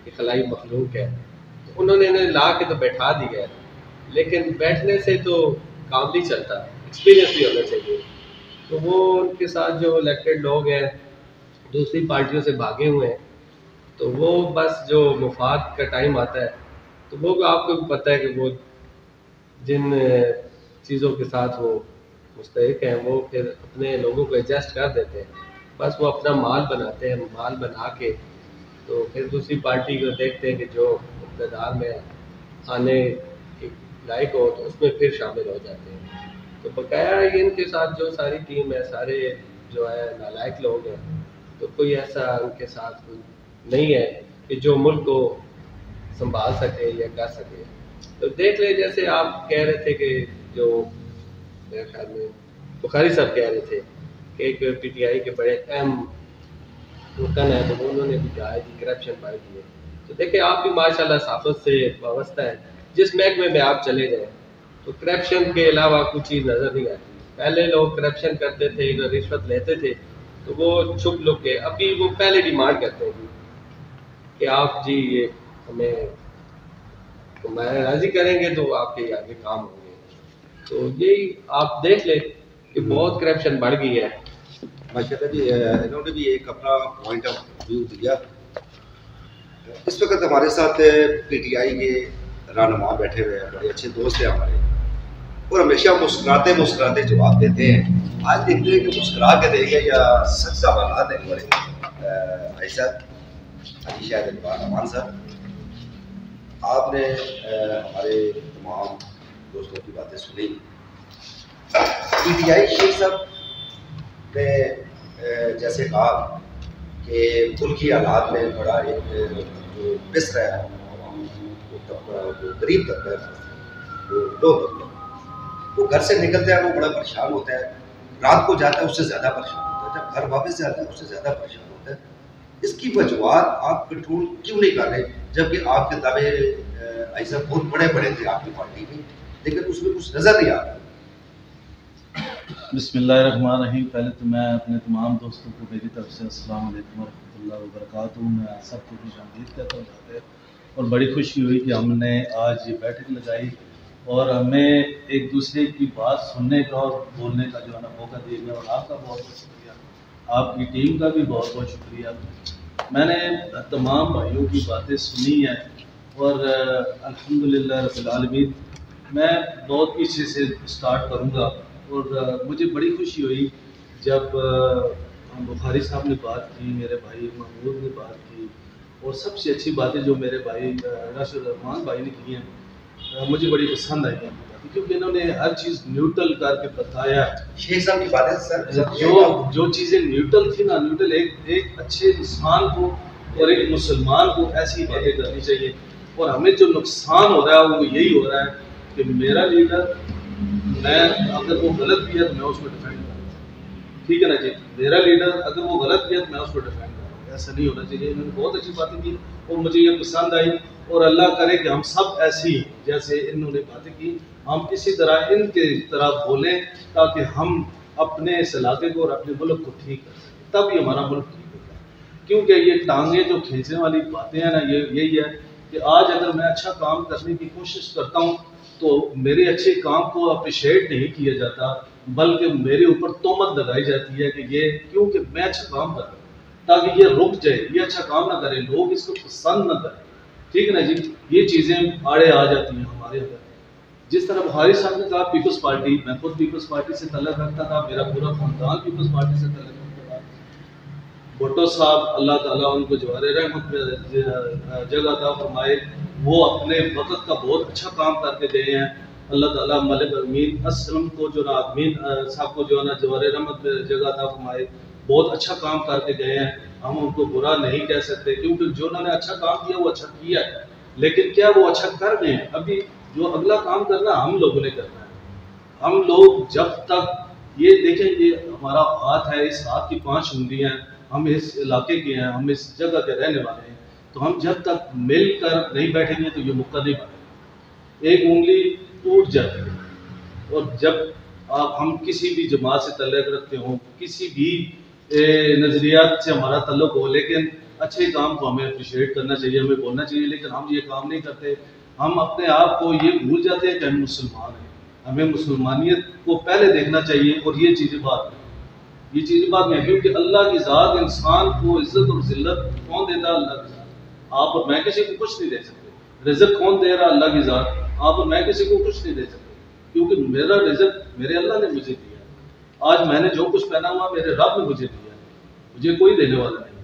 کہ خلائی مخلوق ہے، انہوں نے انہیں لا کے تو بیٹھا دیا ہے، لیکن بیٹھنے سے تو کام نہیں چلتا، ایکسپیرینس بھی ہونا چاہیے. تو وہ ان کے ساتھ جو الیکٹڈ لوگ ہیں دوسری پارٹیوں سے بھاگے ہوئے ہیں، تو وہ بس جو مفاد کا ٹائم آتا ہے تو وہ آپ کو بھی پتہ ہے کہ وہ جن چیزوں کے ساتھ وہ مستحق ہیں وہ پھر اپنے لوگوں کو ایڈجسٹ کر دیتے ہیں. بس وہ اپنا مال بناتے ہیں، مال بنا کے تو پھر دوسری پارٹی کو دیکھتے ہیں کہ جو اقتدار میں آنے کے لائق ہو تو اس میں پھر شامل ہو جاتے ہیں. تو بقایا یہ ان کے ساتھ جو ساری ٹیم ہے سارے جو ہے نالائق لوگ ہیں، تو کوئی ایسا ان کے ساتھ کوئی نہیں ہے کہ جو ملک کو سنبھال سکے یا کر سکے. تو دیکھ لیں جیسے آپ کہہ رہے تھے کہ جو میرے خیال میں بخاری صاحب کہہ رہے تھے کہ ایک پی ٹی آئی کے بڑے اہم رکن ہے تو انہوں نے بھی کہا ہے کہ کرپشن پائی دی ہے. تو دیکھیں آپ بھی ماشاء اللہ صحافت سے وابستہ ہیں، جس محکمے میں آپ چلے جائیں تو کرپشن کے علاوہ کچھ چیز نظر نہیں آتی. پہلے لوگ کرپشن کرتے تھے، رشوت لیتے تھے تو وہ چھپ لک کے، ابھی وہ پہلے ڈیمانڈ کرتے ہیں کہ آپ جی یہ ہمیں ہمارے راضی کریں گے تو آپ کے آگے کام ہوں گے. تو یہی آپ دیکھ لیں کہ بہت کرپشن بڑھ گئی ہے. ماشاء اللہ جی، انہوں نے بھی ایک اپنا پوائنٹ آف ویو دیا. اس وقت ہمارے ساتھ پی ٹی آئی کے رہنما بیٹھے ہوئے ہیں، بڑے اچھے دوست ہیں ہمارے، اور ہمیشہ مسکراتے مسکراتے جواب دیتے ہیں. آج دیکھتے ہیں کہ مسکرا کے دیں گے یا سچ سوالات ہیں بڑے. ایسا حجی شاہد اقبال امان صاحب، آپ نے ہمارے تمام دوستوں کی باتیں سنی. پی ٹی آئی شیخ صاحب نے جیسے کہا کہ ملکی حالات میں بڑا ایک جو پس رہا ہے وہ طبقہ، جو غریب طبقہ ہے، وہ لو طبقہ، وہ گھر سے نکلتا ہے وہ بڑا پریشان ہوتا ہے، رات کو جاتا ہے اس سے زیادہ پریشان ہوتا ہے، جب گھر واپس جاتا ہے اس سے زیادہ پریشان ہوتا ہے. اس کی وجوہات آپ کنٹرول کیوں نہیں کر رہے، جبکہ آپ کے دعوے ایسا بہت بڑے بڑے تھے آپ کی پارٹی میں، لیکن اس میں کچھ نظر نہیں آ رہا. بسم اللہ الرحمن الرحیم. پہلے تو میں اپنے تمام دوستوں کو میری طرف سے السلام علیکم ورحمۃ اللہ وبرکاتہ. میں سب کو خوش آمدید کہتا ہوں یہاں پہ، اور بڑی خوشی ہوئی کہ ہم نے آج یہ بیٹھک لگائی اور ہمیں ایک دوسرے کی بات سننے کا اور بولنے کا جو ہے نا موقع دیا گیا. اور آپ کا بہت بہت شکریہ، آپ کی ٹیم کا بھی بہت بہت شکریہ. میں نے تمام بھائیوں کی باتیں سنی ہیں اور الحمدللہ رب العالمین میں بہت پیچھے سے سٹارٹ کروں گا. اور مجھے بڑی خوشی ہوئی جب بخاری صاحب نے بات کی، میرے بھائی محمود نے بات کی، اور سب سے اچھی باتیں جو میرے بھائی راشد الرحمان بھائی نے کی ہیں مجھے بڑی پسند آئی ہیں، کیونکہ انہوں نے ہر چیز نیوٹرل کر کے بتایا. شیخ صاحب کی باتیں سر جو چیزیں نیوٹرل تھی نا، نیوٹرل ایک اچھے انسان کو اور ایک مسلمان کو ایسی باتیں کرنی چاہیے. اور ہمیں جو نقصان ہو رہا ہے وہ یہی ہو رہا ہے کہ میرا لیڈر، میں اگر وہ غلط بھی ہے تو میں اس کو ڈیفینڈ کروں، ٹھیک ہے نا جی، میرا لیڈر اگر وہ غلط بھی ہے تو میں اس کو ڈیفینڈ کروں. ایسا نہیں ہونا چاہیے. انہوں نے بہت اچھی باتیں کی اور مجھے یہ پسند آئی، اور اللہ کرے کہ ہم سب ایسی جیسے انہوں نے باتیں کی ہم اسی طرح ان کے طرح بولیں تاکہ ہم اپنے اس علاقے کو اور اپنے ملک کو ٹھیک کر سکیں، تب یہ ہمارا ملک ٹھیک ہوگا. کیونکہ یہ ٹانگیں جو کھینچنے والی باتیں ہیں نا، یہی ہے کہ آج اگر میں اچھا کام کرنے کی کوشش کرتا ہوں تو میرے اچھے کام کو اپریشیٹ نہیں کیا جاتا، بلکہ میرے اوپر تہمت لگائی جاتی ہے کہ یہ کیونکہ میں اچھا کام کر رہا ہوں، تاکہ یہ رک جائے، یہ اچھا کام نہ کرے، لوگ اس کو پسند نہ کریں. ٹھیک ہے نا جی، یہ چیزیں آڑے آ جاتی ہیں ہمارے اندر. جس طرح بخاری صاحب نے کہا پیپلز پارٹی، میں خود پیپلز پارٹی سے تعلق رکھتا تھا، میرا پورا خاندان پیپلز پارٹی سے تعلق رکھتا تھا. بھٹو صاحب اللہ تعالیٰ ان کو جوار رحمت میں جگہ عطا فرمائے، وہ اپنے وقت کا بہت اچھا کام کر کے گئے ہیں. اللہ تعالیٰ ملک امین اسلم کو جو نا امین صاحب کو جو ہے نا جوار رحمت میں جگہ عطا فرمائے، بہت اچھا کام کر کے گئے ہیں. ہم ان کو برا نہیں کہہ سکتے کیونکہ جو انہوں نے اچھا کام کیا وہ اچھا کیا ہے، لیکن کیا وہ اچھا کر گئے ہیں؟ ابھی جو اگلا کام کرنا ہم لوگوں نے کرنا ہے. ہم لوگ جب تک یہ دیکھیں یہ ہمارا ہاتھ ہے، اس ہاتھ کی 5 انگلیاں ہیں، ہم اس علاقے کے ہیں، ہم اس جگہ کے رہنے والے ہیں، تو ہم جب تک مل کر نہیں بیٹھیں گے تو یہ موقع نہیں بنے گا۔ ایک انگلی ٹوٹ جاتی ہے، اور جب ہم کسی بھی جماعت سے تعلق رکھتے ہوں، کسی بھی نظریات سے ہمارا تعلق ہو، لیکن اچھے کام کو ہمیں اپریشیٹ کرنا چاہیے، ہمیں بولنا چاہیے، لیکن ہم یہ کام نہیں کرتے۔ ہم اپنے آپ کو یہ بھول جاتے ہیں کہ ہم مسلمان ہیں، ہمیں مسلمانیت کو پہلے دیکھنا چاہیے، اور یہ چیزیں بعد میں، یہ چیزیں بعد میں، کیونکہ اللہ کی ذات انسان کو عزت اور ذلت کون دیتا ہے؟ اللہ کی ذات۔ آپ اور میں کسی کو کچھ نہیں دے سکتے۔ رزق کون دے رہا؟ اللہ کی ذات۔ آپ اور میں کسی کو کچھ نہیں دے سکتے، کیونکہ میرا رزق میرے اللہ نے مجھے دیا۔ آج میں نے جو کچھ پہنا ہوا میرے رب نے مجھے دیا، مجھے کوئی دینے والا نہیں۔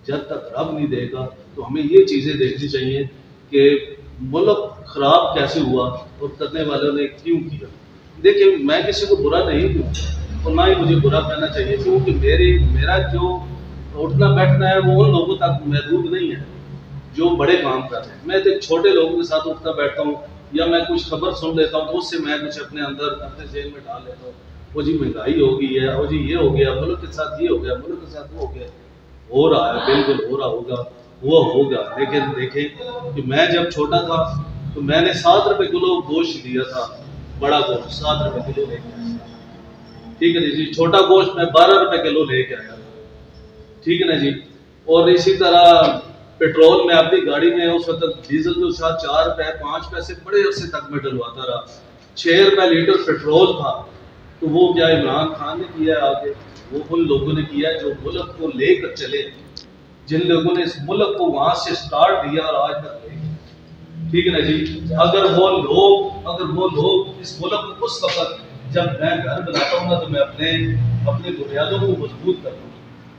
جب تک رب نہیں دے گا تو ہمیں یہ چیزیں دیکھنی چاہیے کہ ملک خراب کیسے ہوا اور کرنے والوں نے کیوں کیا۔ دیکھیں میں کسی کو برا نہیں دوں اور نہ ہی مجھے برا کہنا چاہیے، کیونکہ میرا جو اٹھنا بیٹھنا ہے وہ ان لوگوں تک محدود نہیں ہے جو بڑے کام کر رہے ہیں۔ میں تو چھوٹے لوگوں کے ساتھ اٹھتا بیٹھتا ہوں، یا میں کچھ خبر سن لیتا ہوں تو اس سے میں کچھ اپنے اندر اپنے ذہن میں ڈال لیتا ہوں، وہ جی مہنگائی ہو گئی ہے، وہ جی یہ ہو گیا، ملک کے ساتھ یہ ہو گیا، ملک کے ساتھ وہ ہو گیا۔ ہو رہا ہے، بالکل ہو رہا ہوگا، وہ ہوگا، لیکن دیکھیں کہ میں جب چھوٹا تھا تو میں نے 7 روپے کلو گوشت لیا تھا، بڑا گوشت 7 روپے کلو لے کے آیا تھا، ٹھیک ہے جی۔ چھوٹا گوشت میں 12 روپے کلو لے کے آیا تھا، ٹھیک ہے نا جی۔ اور اسی طرح پیٹرول میں اپنی گاڑی میں اس وقت ڈیزل جو تھا 4 روپے 5 پیسے بڑے عرصے تک میں ڈلواتا رہا، 6 روپے لیٹر پیٹرول تھا۔ تو وہ کیا عمران خان نے کیا ہے آگے؟ وہ ان لوگوں نے کیا ہے جو ملک کو لے کر چلے، جن لوگوں نے اس ملک کو وہاں سے سٹارٹ دیا اور آج تک لے گئے، ٹھیک ہے نا جی۔ اگر وہ لوگ اس ملک کو اس وقت جب میں گھر بناتا ہوں نا تو میں اپنے بنیادوں کو مضبوط کرتا ہوں،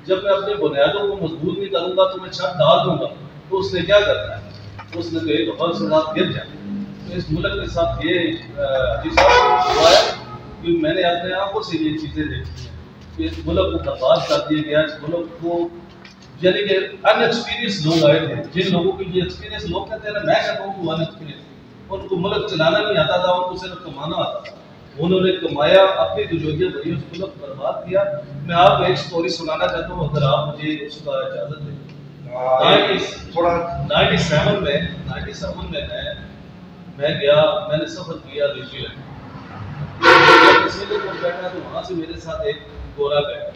جب میں اپنے بنیادوں کو مضبوط نہیں کروں گا تو میں چھت ڈال دوں گا تو اس نے کیا کرنا ہے؟ اس نے تو ایک غلط سے ساتھ گر جائے۔ تو اس ملک کے ساتھ یہ ہوا ہے کہ میں نے اپنے آنکھوں سے یہ چیزیں دیکھی ہیں کہ اس ملک کو برباد کر دیا گیا، اس ملک کو یعنی کہ ان ایکسپیرینس لوگ آئے تھے، جن لوگوں کو یہ ایکسپیرینس لوگ کہتے ہیں نا، میں کہتا ہوں کہ ان ایکسپیرینس، ان کو ملک چلانا نہیں آتا تھا، ان کو صرف کمانا آتا تھا، انہوں نے کمایا، اپنی تجوریت بھری، اس ملک کو برباد کیا۔ میں آپ کو ایک سٹوری سنانا چاہتا ہوں اگر آپ مجھے اس کا اجازت دیں۔ تھوڑا 97 میں میں گیا، میں نے سفر کیا نیوزی لینڈ، بیٹھا تو وہاں سے میرے ساتھ ایک گورا بیٹھا،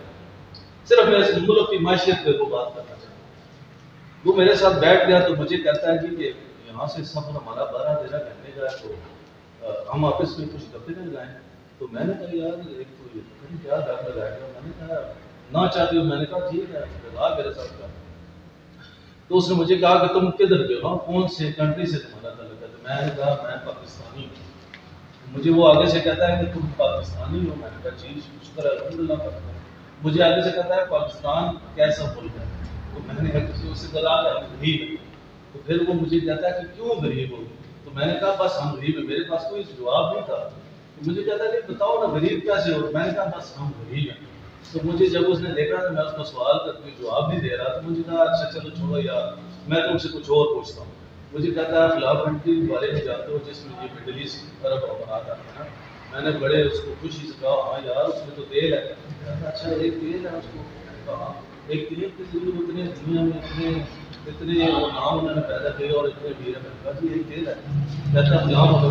صرف میں اس ملک کی معیشت پہ وہ بات کرنا چاہتا ہوں۔ وہ میرے ساتھ بیٹھ گیا تو مجھے کہتا ہے کہ یہاں سے سفر ہمارا 12-13 گھنٹے کا ہے، تو ہم آپس میں کچھ کرتے نہیں جائیں۔ تو میں نے کہا یار ایک تو یہ کیا ڈر لگائے گا، میں نے کہا نہ چاہتے ہو، میں نے کہا ٹھیک ہے لگا میرے ساتھ کر۔ تو اس نے مجھے کہا کہ تم کدھر کے ہو، کون سے کنٹری سے تمہارا تعلق ہے؟ تو میں نے کہا میں پاکستانی ہوں۔ مجھے وہ آگے سے کہتا ہے کہ تم پاکستانی ہو، میں نے کہا جی شکر الحمدللہ کرتا ہوں۔ مجھے آگے سے کہتا ہے پاکستان کیسا ملک ہے؟ تو میں نے کہا کسی سے کہا کہ ہم غریب ہیں۔ تو پھر وہ مجھے کہتا ہے کہ کیوں غریب ہو؟ تو میں نے کہا بس ہم غریب ہیں، میرے پاس کوئی جواب نہیں تھا۔ تو مجھے کہتا ہے کہ بتاؤ نا غریب کیسے ہو؟ میں نے کہا بس ہم غریب ہیں۔ تو مجھے جب اس نے دیکھا تو میں اس کو سوال کا کوئی جواب نہیں دے رہا، تو مجھے کہا اچھا چلو چھوڑو یار میں تم سے کچھ اور پوچھتا ہوں۔ مجھے کہتا ہے فلاں کنٹری کے بارے میں جانتے ہو جس میں یہ مڈل ایسٹ عرب امارات آتے ہیں نا؟ میں نے بڑے اس کو خوشی سے کہا ہاں یار اس میں تو تیل ہے۔ اچھا ایک تیل ہے اس کو کہا ایک تیل کے ضرور اتنے دنیا میں اتنے وہ نام انہوں نے پیدا کیے اور اتنے ویر میں کہا جی ایک تیل ہے۔ کہتا غلام ہو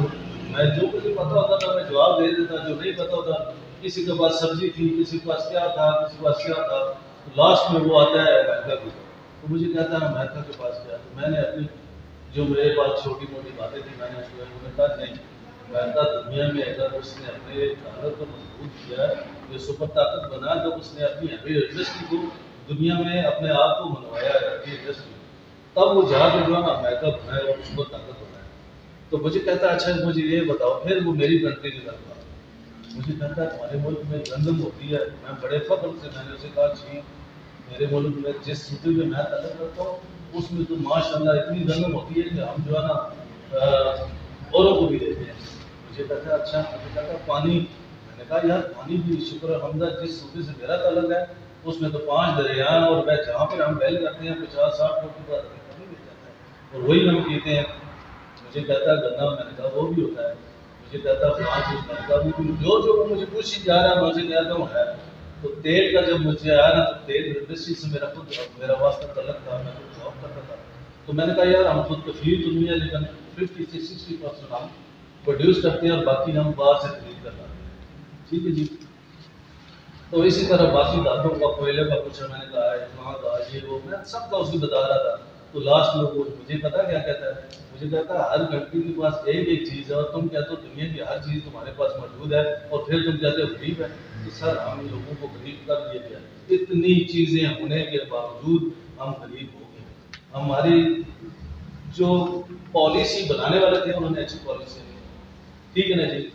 میں جو مجھے پتا ہوتا تھا میں جواب دے دیتا، جو نہیں پتا ہوتا کسی کے پاس سبزی تھی، کسی کے پاس کیا تھا، کسی کے پاس کیا تھا، لاسٹ میں وہ آتا ہے امریکہ کی۔ تو مجھے کہتا ہے امریکہ کے پاس کیا؟ تو میں نے اپنی جو میرے پاس چھوٹی موٹی باتیں تھیں میں نے اس کو کہا نہیں امریکہ دنیا میں اگر اس نے اپنے طاقت کو مضبوط کیا ہے، یہ سپر طاقت بنا جب اس نے اپنی ہیوی انڈسٹری کو دنیا میں اپنے آپ کو منوایا ہے ہیوی انڈسٹری، تب وہ جا کے جو ہے نا امریکہ بنا ہے اور سپر طاقت بنا ہے۔ تو مجھے کہتا ہے اچھا مجھے یہ بتاؤ، پھر وہ میری کنٹری کی طرف آ مجھے کہتا ہے تمہارے ملک میں گندم ہوتی ہے؟ میں بڑے فخر سے میں نے اسے کہا جی میرے ملک میں جس صوبے میں میں تعلق رکھتا ہوں اس میں تو ماشاء اللہ اتنی گندم ہوتی ہے کہ ہم جو ہے نا اوروں کو بھی دیتے ہیں۔ مجھے کہتا ہے اچھا، مجھے کہتا ہے پانی؟ میں نے کہا یار پانی بھی شکر الحمدللہ جس صوبے سے میرا تعلق ہے اس میں تو 5 دریا ہیں اور میں جہاں پہ ہم بیل کرتے ہیں 50-60 فٹ کی بات پانی مل جاتا ہے اور وہی ہم پیتے ہیں۔ مجھے کہتا ہے گندا؟ میں نے کہا وہ بھی ہوتا ہے۔ مجھے کہتا جو وہ مجھے پوچھ جا رہا ہے میں اسے کہتا ہوں ہے. تو تیل کا جب مجھے آیا نا تو تیل انڈسٹری سے میرا واسطہ تعلق تھا, میں خود جاب کرتا تھا. تو میں نے کہا یار ہم خود کفیل تو نہیں ہے لیکن 50 سے 60% ہم پروڈیوس کرتے ہیں اور باقی ہم باہر سے خرید کر لاتے ہیں. ٹھیک ہے جی. تو اسی طرح باقی دھاتوں کا کوئلے کا کچھ میں نے کہا ہے وہاں کا یہ وہ میں سب کا اس کی بتا رہا تھا. تو لاسٹ میں وہ مجھے پتا کیا کہتا ہے, مجھے کہتا ہے ہر کنٹری کے پاس ایک چیز ہے اور تم کہتے ہو دنیا کی ہر چیز تمہارے پاس موجود ہے اور پھر تم کہتے ہو غریب ہے. تو سر ہم لوگوں کو غریب کر دیا گیا, اتنی چیزیں ہونے کے باوجود ہم غریب ہو گئے. ہماری جو پالیسی بنانے والے تھے انہوں نے اچھی پالیسی نہیں. ٹھیک ہے نا جی.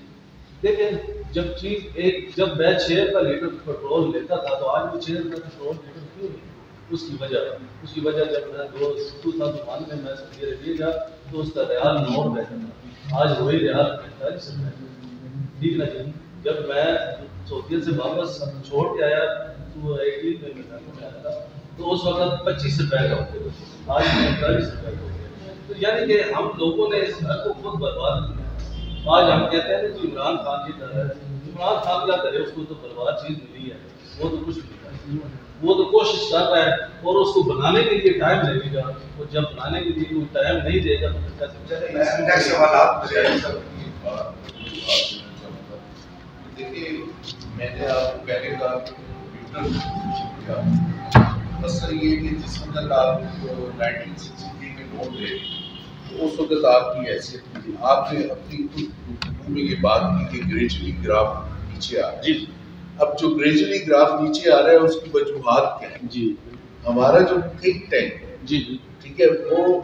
دیکھیں جب میں 6 کا لیٹر پیٹرول لیتا تھا تو آج وہ 6 کا پیٹرول لیٹر کیوں نہیں. اس کی وجہ جب میں 2001 میں سعودی عربیہ گیا تو اس کا ریال 9 روپے تھا, آج وہی ریال 45 روپے. ٹھیک ہے نا جی. جب میں سعودیہ سے واپس چھوڑ کے آیا تو 18 میں آیا تھا تو اس وقت 25 روپے کا ہوتے تھے, آج 45 روپے کا ہو گیا. تو یعنی کہ ہم لوگوں نے اس گھر کو خود برباد کیا. آج ہم کہتے ہیں کہ عمران خان کی طرح ہے, عمران خان کیا کرے, اس کو تو برباد چیز ملی ہے, وہ تو کچھ نہیں کرتا. وہ تو کوشش کر رہا ہے اور اس کو بنانے کے لیے ٹائم لگے گا, اور جب بنانے کے لیے کوئی ٹائم نہیں دے گا تو کیسے چلے گا. دیکھیے میں نے آپ کو پہلے کہا کمپیوٹر اصل یہ کہ جس وقت آپ 1963 میں نوٹ لے تو اس وقت آپ کی حیثیت تھی. آپ نے اپنی گفتگو میں یہ بات کی کہ گریجولی گراف نیچے آ رہا ہے. جی اب جو گریجولی گراف نیچے آ رہا ہے اس کی وجوہات کیا ہیں؟ جی ہمارا جو تھنک ٹینک جی ٹھیک ہے وہ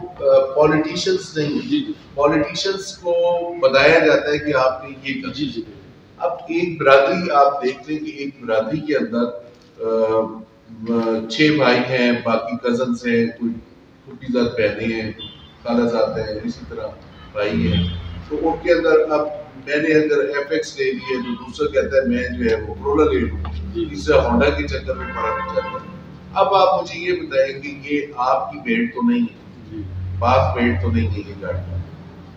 پولیٹیشنس نہیں ہے. جی پولیٹیشنس کو بتایا جاتا ہے کہ آپ نے یہ کر. جی اب ایک برادری آپ دیکھ لیں کہ ایک برادری کے اندر 6 بھائی ہیں, باقی کزنس ہیں, کوئی چھوٹی ذات بہنیں ہیں, خالہ ذات ہیں, اسی طرح بھائی ہیں. تو ان کے اندر اب میں نے اگر ایف ایکس لے لی ہے تو دوسرا کہتا ہے میں جو ہے وہ کرولا لے لوں, تیسرا ہونڈا کے چکر میں پڑا نہیں جاتا. اب آپ مجھے یہ بتائیں کہ یہ آپ کی بھیڑ تو نہیں ہے, پاک بھیڑ تو نہیں ہے یہ گاڑی.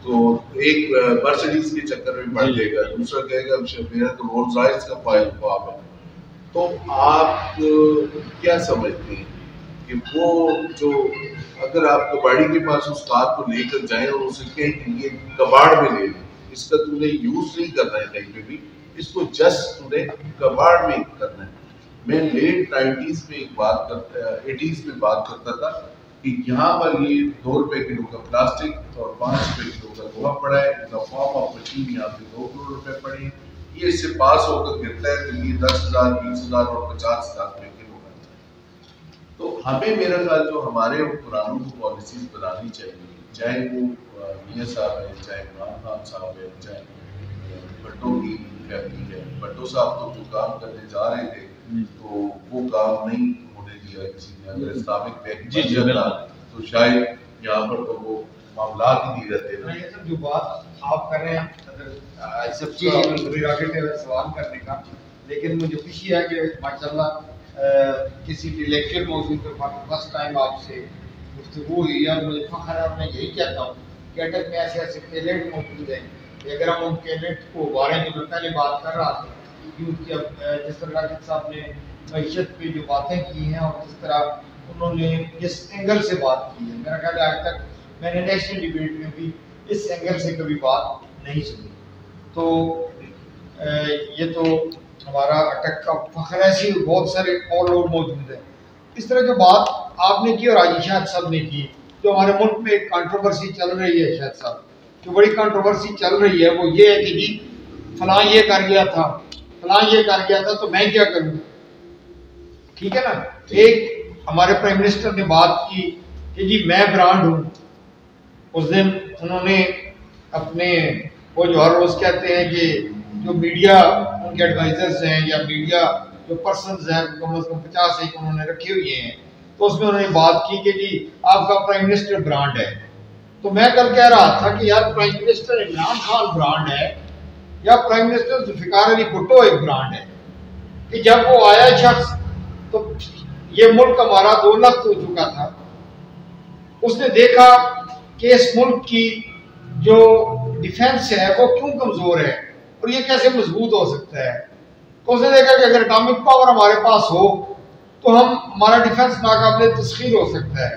تو ایک مرسڈیز کے چکر میں پڑ جائے گا, دوسرا کہے گا میرا تو رولز رائس کا خواب ہے. تو آپ کیا سمجھتے ہیں کہ وہ جو اگر آپ کباڑی کے پاس اس کار کو لے کر جائیں اور اسے کہیں کہ یہ کباڑ میں لے لیں, اس کا تم نے یوز نہیں کرنا ہے کہیں پہ بھی, اس کو جسٹ تم نے کباڑ میں کرنا ہے. میں لیٹ 90s میں ایک بات کرتا 80s میں بات کرتا تھا کہ یہاں پر یہ 2 روپے کلو کا پلاسٹک اور 5 روپے کلو کا لوہا پڑا ہے, ان کا فارم آف مشین یہاں پہ 2 کروڑ روپے پڑے ہیں. یہ اس سے پاس ہو کر گرتا ہے تو یہ 10,000 20,000 اور 50,000 روپے کلو بنتا ہے. تو ہمیں میرا خیال جو ہمارے حکمرانوں کو پالیسیز بنانی چاہیے, چاہے وہ میاں صاحب ہے, چاہے عمران خان صاحب ہے, چاہے بھٹو کی فیملی ہے. بھٹو صاحب تو جو کام کرنے جا رہے تھے تو وہ کام نہیں ہونے دیا کسی نے. اگر اسلامک بینک تو شاید یہاں پر تو وہ معاملات ہی نہیں رہتے نا. یہ سب جو بات آپ کر رہے ہیں سب چیز سوال کرنے کا, لیکن مجھے خوشی ہے کہ ماشاءاللہ کسی انٹلیکچوئل موضوع پر فرسٹ ٹائم آپ سے گفتگو ہوئی ہے. اور مجھے فخر ہے, میں یہی کہتا ہوں کہ اٹک میں ایسے ایسے ٹیلنٹ موجود ہیں کہ اگر ہم ان ٹیلنٹ کو بارے میں پہلے بات کر رہا تھا کہ جس طرح راجد صاحب نے معیشت پہ جو باتیں کی ہیں اور جس طرح انہوں نے جس اینگل سے بات کی ہے, میرا خیال ہے آج تک میں نے نیشنل ڈیبیٹ میں بھی اس اینگل سے کبھی بات نہیں سنی. تو یہ تو ہمارا اٹک کا فخر ہے. ایسی بہت سارے اور لوگ موجود ہیں. اس طرح جو بات آپ نے کی اور آج شاہد صاحب نے کی, جو ہمارے ملک میں ایک کنٹروورسی چل رہی ہے, شاہد صاحب جو بڑی کنٹروورسی چل رہی ہے وہ یہ ہے کہ جی فلاں یہ کر گیا تھا, فلاں یہ کر گیا تھا تو میں کیا کروں. ٹھیک ہے نا. ایک ہمارے پرائم منسٹر نے بات کی کہ جی میں برانڈ ہوں. اس دن انہوں نے اپنے وہ جو ہر روز کہتے ہیں کہ جو میڈیا ان کے ایڈوائزرز ہیں یا میڈیا جو پرسنز ہیں کم از کم 50 ایک انہوں نے رکھے ہوئے ہیں, تو اس میں انہوں نے بات کی کہ جی آپ کا پرائم منسٹر برانڈ ہے. تو میں کل کہہ رہا تھا کہ یار prime minister Imran Khan brand ہے یا پرائم منسٹر ذوالفقار علی بھٹو ایک برانڈ ہے کہ جب وہ آیا شخص تو یہ ملک ہمارا 2 لخت ہو چکا تھا. اس نے دیکھا کہ اس ملک کی جو ڈیفینس ہے وہ کیوں کمزور ہے اور یہ کیسے مضبوط ہو سکتا ہے. تو اس نے دیکھا کہ اگر اٹامک پاور ہمارے پاس ہو تو ہمارا ڈیفینس ناقابل تسخیر ہو سکتا ہے.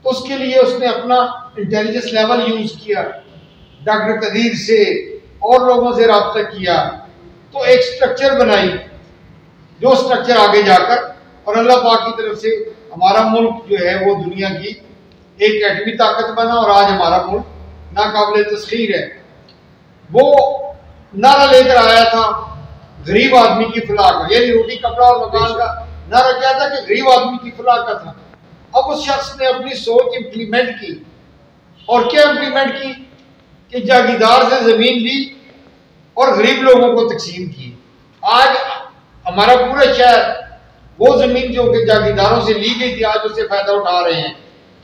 تو اس کے لیے اس نے اپنا انٹیلیجنس لیول یوز کیا, ڈاکٹر قدیر سے اور لوگوں سے رابطہ کیا, تو ایک سٹرکچر بنائی جو سٹرکچر آگے جا کر اور اللہ پاک کی طرف سے ہمارا ملک جو ہے وہ دنیا کی ایک ایٹمی طاقت بنا اور آج ہمارا ملک ناقابل تسخیر ہے. وہ نعرہ لے کر آیا تھا غریب آدمی کی فلاح کا, یعنی روٹی کپڑا اور مکان کا نعرہ کیا تھا کہ غریب آدمی کی فلاح کا تھا. اب اس شخص نے اپنی سوچ امپلیمنٹ کی, اور کیا امپلیمنٹ کی کہ جاگیردار سے زمین لی اور غریب لوگوں کو تقسیم کی. آج ہمارا پورا شہر وہ زمین جو کہ جاگیرداروں سے لی گئی تھی آج اس سے فائدہ اٹھا رہے ہیں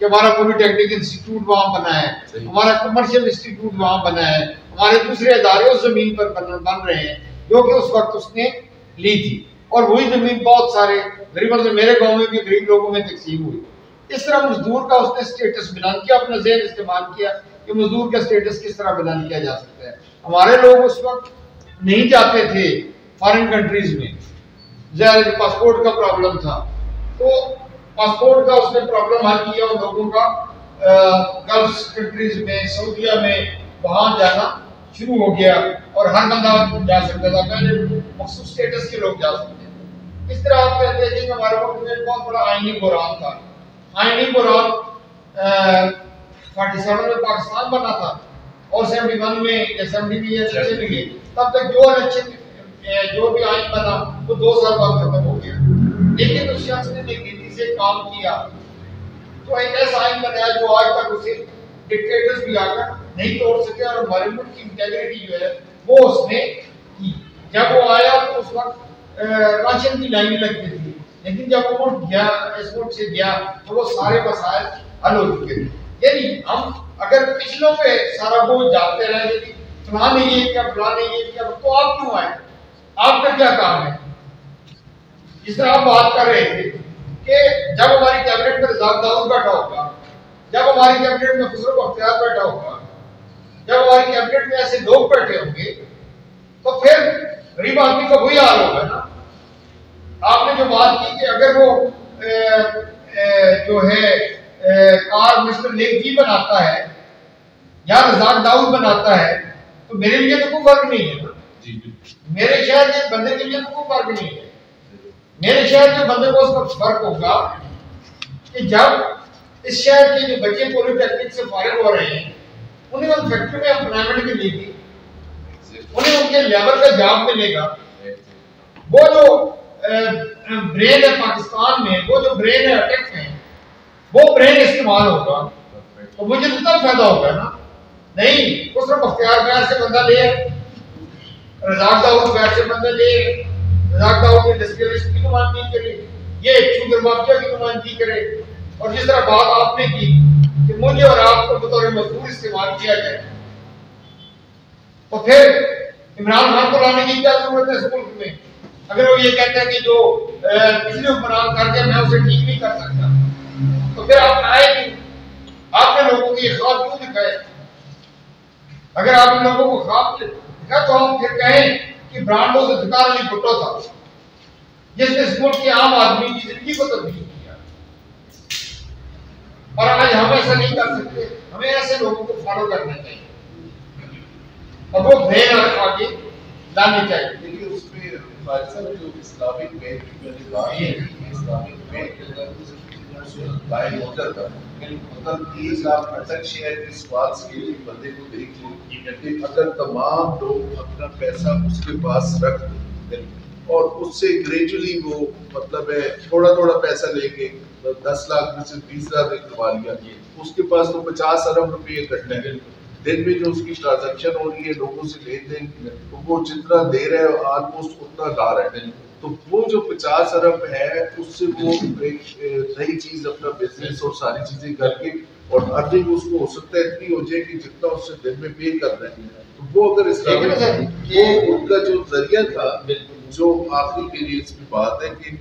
کہ ہمارا پولی ٹیکنیکل انسٹیٹیوٹ وہاں بنا ہے, ہمارا کمرشل انسٹیٹیوٹ وہاں بنا ہے, ہمارے دوسرے ادارے اس زمین پر بن رہے ہیں جو کہ اس وقت اس نے لی تھی. اور وہی زمین بہت سارے غریبوں سے, میرے گاؤں میں بھی غریب لوگوں میں تقسیم ہوئی. اس طرح مزدور کا اس نے سٹیٹس بیان کیا, اپنا ذہن استعمال کیا کہ مزدور کا سٹیٹس کس طرح بیان کیا جا سکتا ہے. ہمارے لوگ اس وقت نہیں جاتے تھے فارن کنٹریز میں, ظاہر پاسپورٹ کا پرابلم تھا, تو پاسپورٹ کا اس نے پرابلم حل کیا ان لوگوں کا. گلف کنٹریز میں, سعودیہ میں وہاں جانا شروع ہو گیا اور ہر بندہ جا سکتا تھا, پہلے مخصوص سٹیٹس کے لوگ جا سکتے تھے. اس طرح آپ کہتے ہیں کہ ہمارے ملک میں بہت بڑا آئینی بحران تھا. آئینی بحران 47 میں پاکستان بنا تھا اور 71 میں 70 میں یہ الیکشن ہوئے, تب تک جو الیکشن جو بھی آئین بنا وہ 2 سال بعد ختم ہو گیا. لیکن اس شخص نے نیتی سے کام کیا تو ایک ایسا آئین بنایا جو آج تک اسے ڈکٹیٹرز بھی آ کر نہیں توڑ سکے, اور ہمارے ملک کی انٹیگریٹی جو ہے وہ اس نے کی. جب وہ آیا تو اس وقت راشن کی لائنیں لگتی تھی, لیکن جب وہ ملک گیا, اس ملک سے گیا تو وہ سارے مسائل حل ہو چکے تھے. یعنی ہم اگر پچھلوں پہ سارا بوجھ ڈالتے رہے کہ فلاں نے یہ کیا, فلاں نے یہ کیا, تو آپ کیوں آئے, آپ کا کیا کام ہے. جس طرح آپ بات کر رہے تھے کہ جب ہماری کیبنٹ میں رزاق داؤد بیٹھا ہوگا, جب ہماری کیبنٹ میں خسرو بختیار بیٹھا ہوگا, جب ہماری کیبنٹ میں ایسے لوگ بیٹھے ہوں گے تو پھر غریب آدمی کا وہی حال ہوگا نا. آپ نے جو بات کی کہ اگر وہ جو ہے کار مسٹر لیگی بناتا ہے یا رزاق داؤد بناتا ہے تو میرے لیے تو کوئی فرق نہیں ہے نا. میرے شہر کے بندے کے لیے تو کوئی فرق نہیں ہے. میرے شہر کے بندے کو اس وقت فرق ہوگا کہ جب اس شہر کے جو بچے پولی ٹیکنیک سے فارغ ہو رہے ہیں انہیں ان فیکٹری میں امپلائمنٹ ملے گی, انہیں ان کے لیبر کا جاب ملے گا. وہ جو برین ہے پاکستان میں, وہ جو برین ہے اٹیک میں, وہ برین استعمال ہوگا تو مجھے تو تب فائدہ ہوگا نا. نہیں اس وقت بختیار بیر سے بندہ لے, رزاق داؤد بیر سے بندہ لے, رزاق داؤد انڈسٹریلسٹ کی نمائندگی کرے, یہ شوگر مافیا کی نمائندگی کرے, اور جس طرح بات آپ نے کی کہ مجھے اور آپ کو بطور مزدور استعمال کیا جائے, تو پھر عمران خان کو لانے کی کیا ضرورت ہے اس ملک میں. اگر وہ یہ کہتے ہیں کہ جو پچھلے حکمران کر دیا میں اسے ٹھیک نہیں کر سکتا, تو پھر آپ آئے کیوں, آپ نے لوگوں کی خواب کیوں دکھائے. اگر آپ نے لوگوں کو خواب دکھا تو ہم پھر کہیں کہ برانڈو سے ذکار علی بھٹو تھا جس نے اس ملک کے عام آدمی کی زندگی کو تبدیل کیا, اور آج ہم ایسا نہیں کر سکتے. ہمیں ایسے لوگوں کو فالو کرنا چاہیے اور وہ برین آگے لانے چاہیے. لیکن اس میں جو اسلامک بینک کی میں نے بات کی, اسلامک بینک کے اندر بائن ہوتا تھا, مطلب 30 لاکھ اٹک شہر کے سوال کے لیے بندے کو دیکھ لیں, اگر تمام لوگ اپنا پیسہ اس کے پاس رکھ دیں اور اس سے گریجولی وہ مطلب ہے تھوڑا تھوڑا پیسہ لے کے 10 لاکھ میں سے 20 لاکھ نکلوا لیا, اس کے پاس تو 50 ارب روپے اکٹھے ہیں. دن میں جو اس کی ٹرانزیکشن ہو رہی ہے لوگوں سے لین دین, تو وہ جتنا دے رہے ہیں آلموسٹ اتنا لا رہے ہیں. تو وہ جو 50 ارب ہے اس سے وہ ایک نئی چیز اپنا بزنس اور ساری چیزیں کر کے, اور ارننگ اس کو ہو سکتا ہے اتنی ہو جائے کہ جتنا اس سے دن میں پے کر رہے ہیں. تو وہ اگر اسلامک وہ ان کا جو ذریعہ تھا, جو آخری کے لیے اس کی بات ہے کہ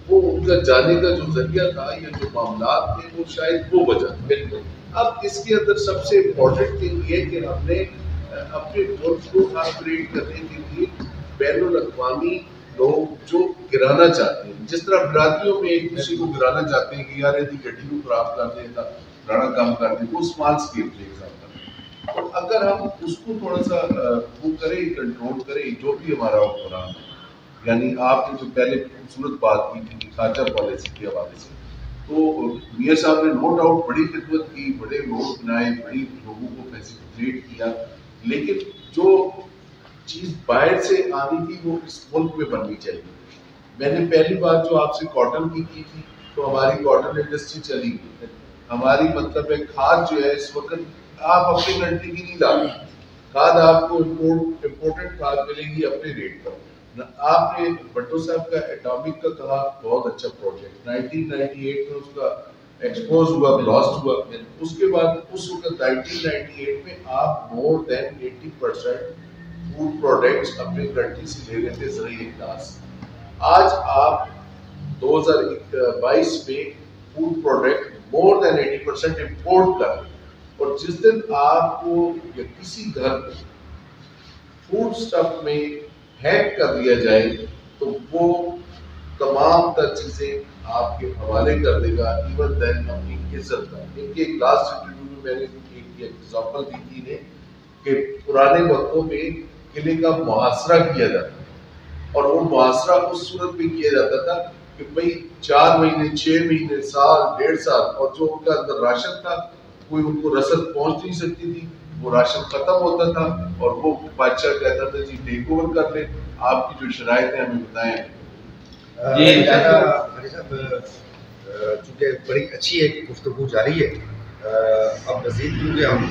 وہ ان کا جانے کا جو ذریعہ تھا یا جو معاملات تھے وہ شاید وہ وجہ تھا. بالکل. اب اس کے اندر سب سے امپورٹنٹ تھنگ یہ کہ ہم نے اپنے ملک کو اپگریڈ کرنے کے لیے بین الاقوامی لوگ جو گرانا چاہتے ہیں، جس طرح برادریوں میں ایک دوسرے کو گرانا چاہتے ہیں کہ یار یہ گڈی کو خراب کر دیں تھا پرانا کام کر دیں، وہ اسمال اسکیل پہ ایگزامپل. اور اگر ہم اس کو تھوڑا سا وہ کریں، کنٹرول کریں، جو بھی ہمارا حکمران ہے، یعنی آپ نے جو پہلے خوبصورت بات کی تھی خارجہ پالیسی کے حوالے سے، تو میاں صاحب نے نو ڈاؤٹ بڑی خدمت کی، بڑے روڈ بنائے، بڑی لوگوں کو فیسیلیٹیٹ کیا، لیکن جو چیز باہر سے آنی تھی وہ اس ملک میں بننی چاہیے. میں نے پہلی بات جو آپ سے کاٹن کی تھی، تو ہماری کاٹن انڈسٹری چلی گئی. ہماری مطلب ہے کھاد جو ہے اس وقت آپ اپنی کنٹری کی نہیں لاتے، کھاد آپ کو امپورٹنٹ کھاد ملے گی اپنے ریٹ پر. آپ نے بھٹو صاحب کا ایٹامک کا کہا، بہت اچھا پروجیکٹ، 1998 میں اس کا ایکسپوز ہوا، بلاسٹ ہوا. اس کے بعد اس وقت 1998 میں آپ مور دین 80% فوڈ پروڈکٹس اپنے کنٹری سے لے رہے تھے زرعی اقدار سے. آج آپ 2022 میں فوڈ پروڈکٹ مور دین 80% امپورٹ کر رہے ہیں. اور جس دن آپ کو یا کسی گھر کو فوڈ سٹف میں ہیک کر دیا جائے تو وہ تمام تر چیزیں آپ کے حوالے کر دے گا، ایون دین اپنی عزت کا. ان کے ایک لاسٹ انٹرویو میں میں نے ایک ایگزامپل دی تھی نے کہ پرانے وقتوں میں قلعے کا محاصرہ کیا جاتا اور وہ محاصرہ اس صورت میں کیا جاتا تھا کہ بھئی 4 مہینے 6 مہینے سال 1.5 سال، اور جو ان کا اندر راشن تھا کوئی ان کو رسد پہنچ نہیں سکتی تھی، وہ راشن ختم ہوتا تھا اور وہ بادشاہ کہتا تھا جی ٹیک اوور کر لیں، آپ کی جو شرائط ہیں ہمیں بتائیں. جی صاحب، چونکہ بڑی اچھی ایک گفتگو جاری ہے، اب مزید کیونکہ ہم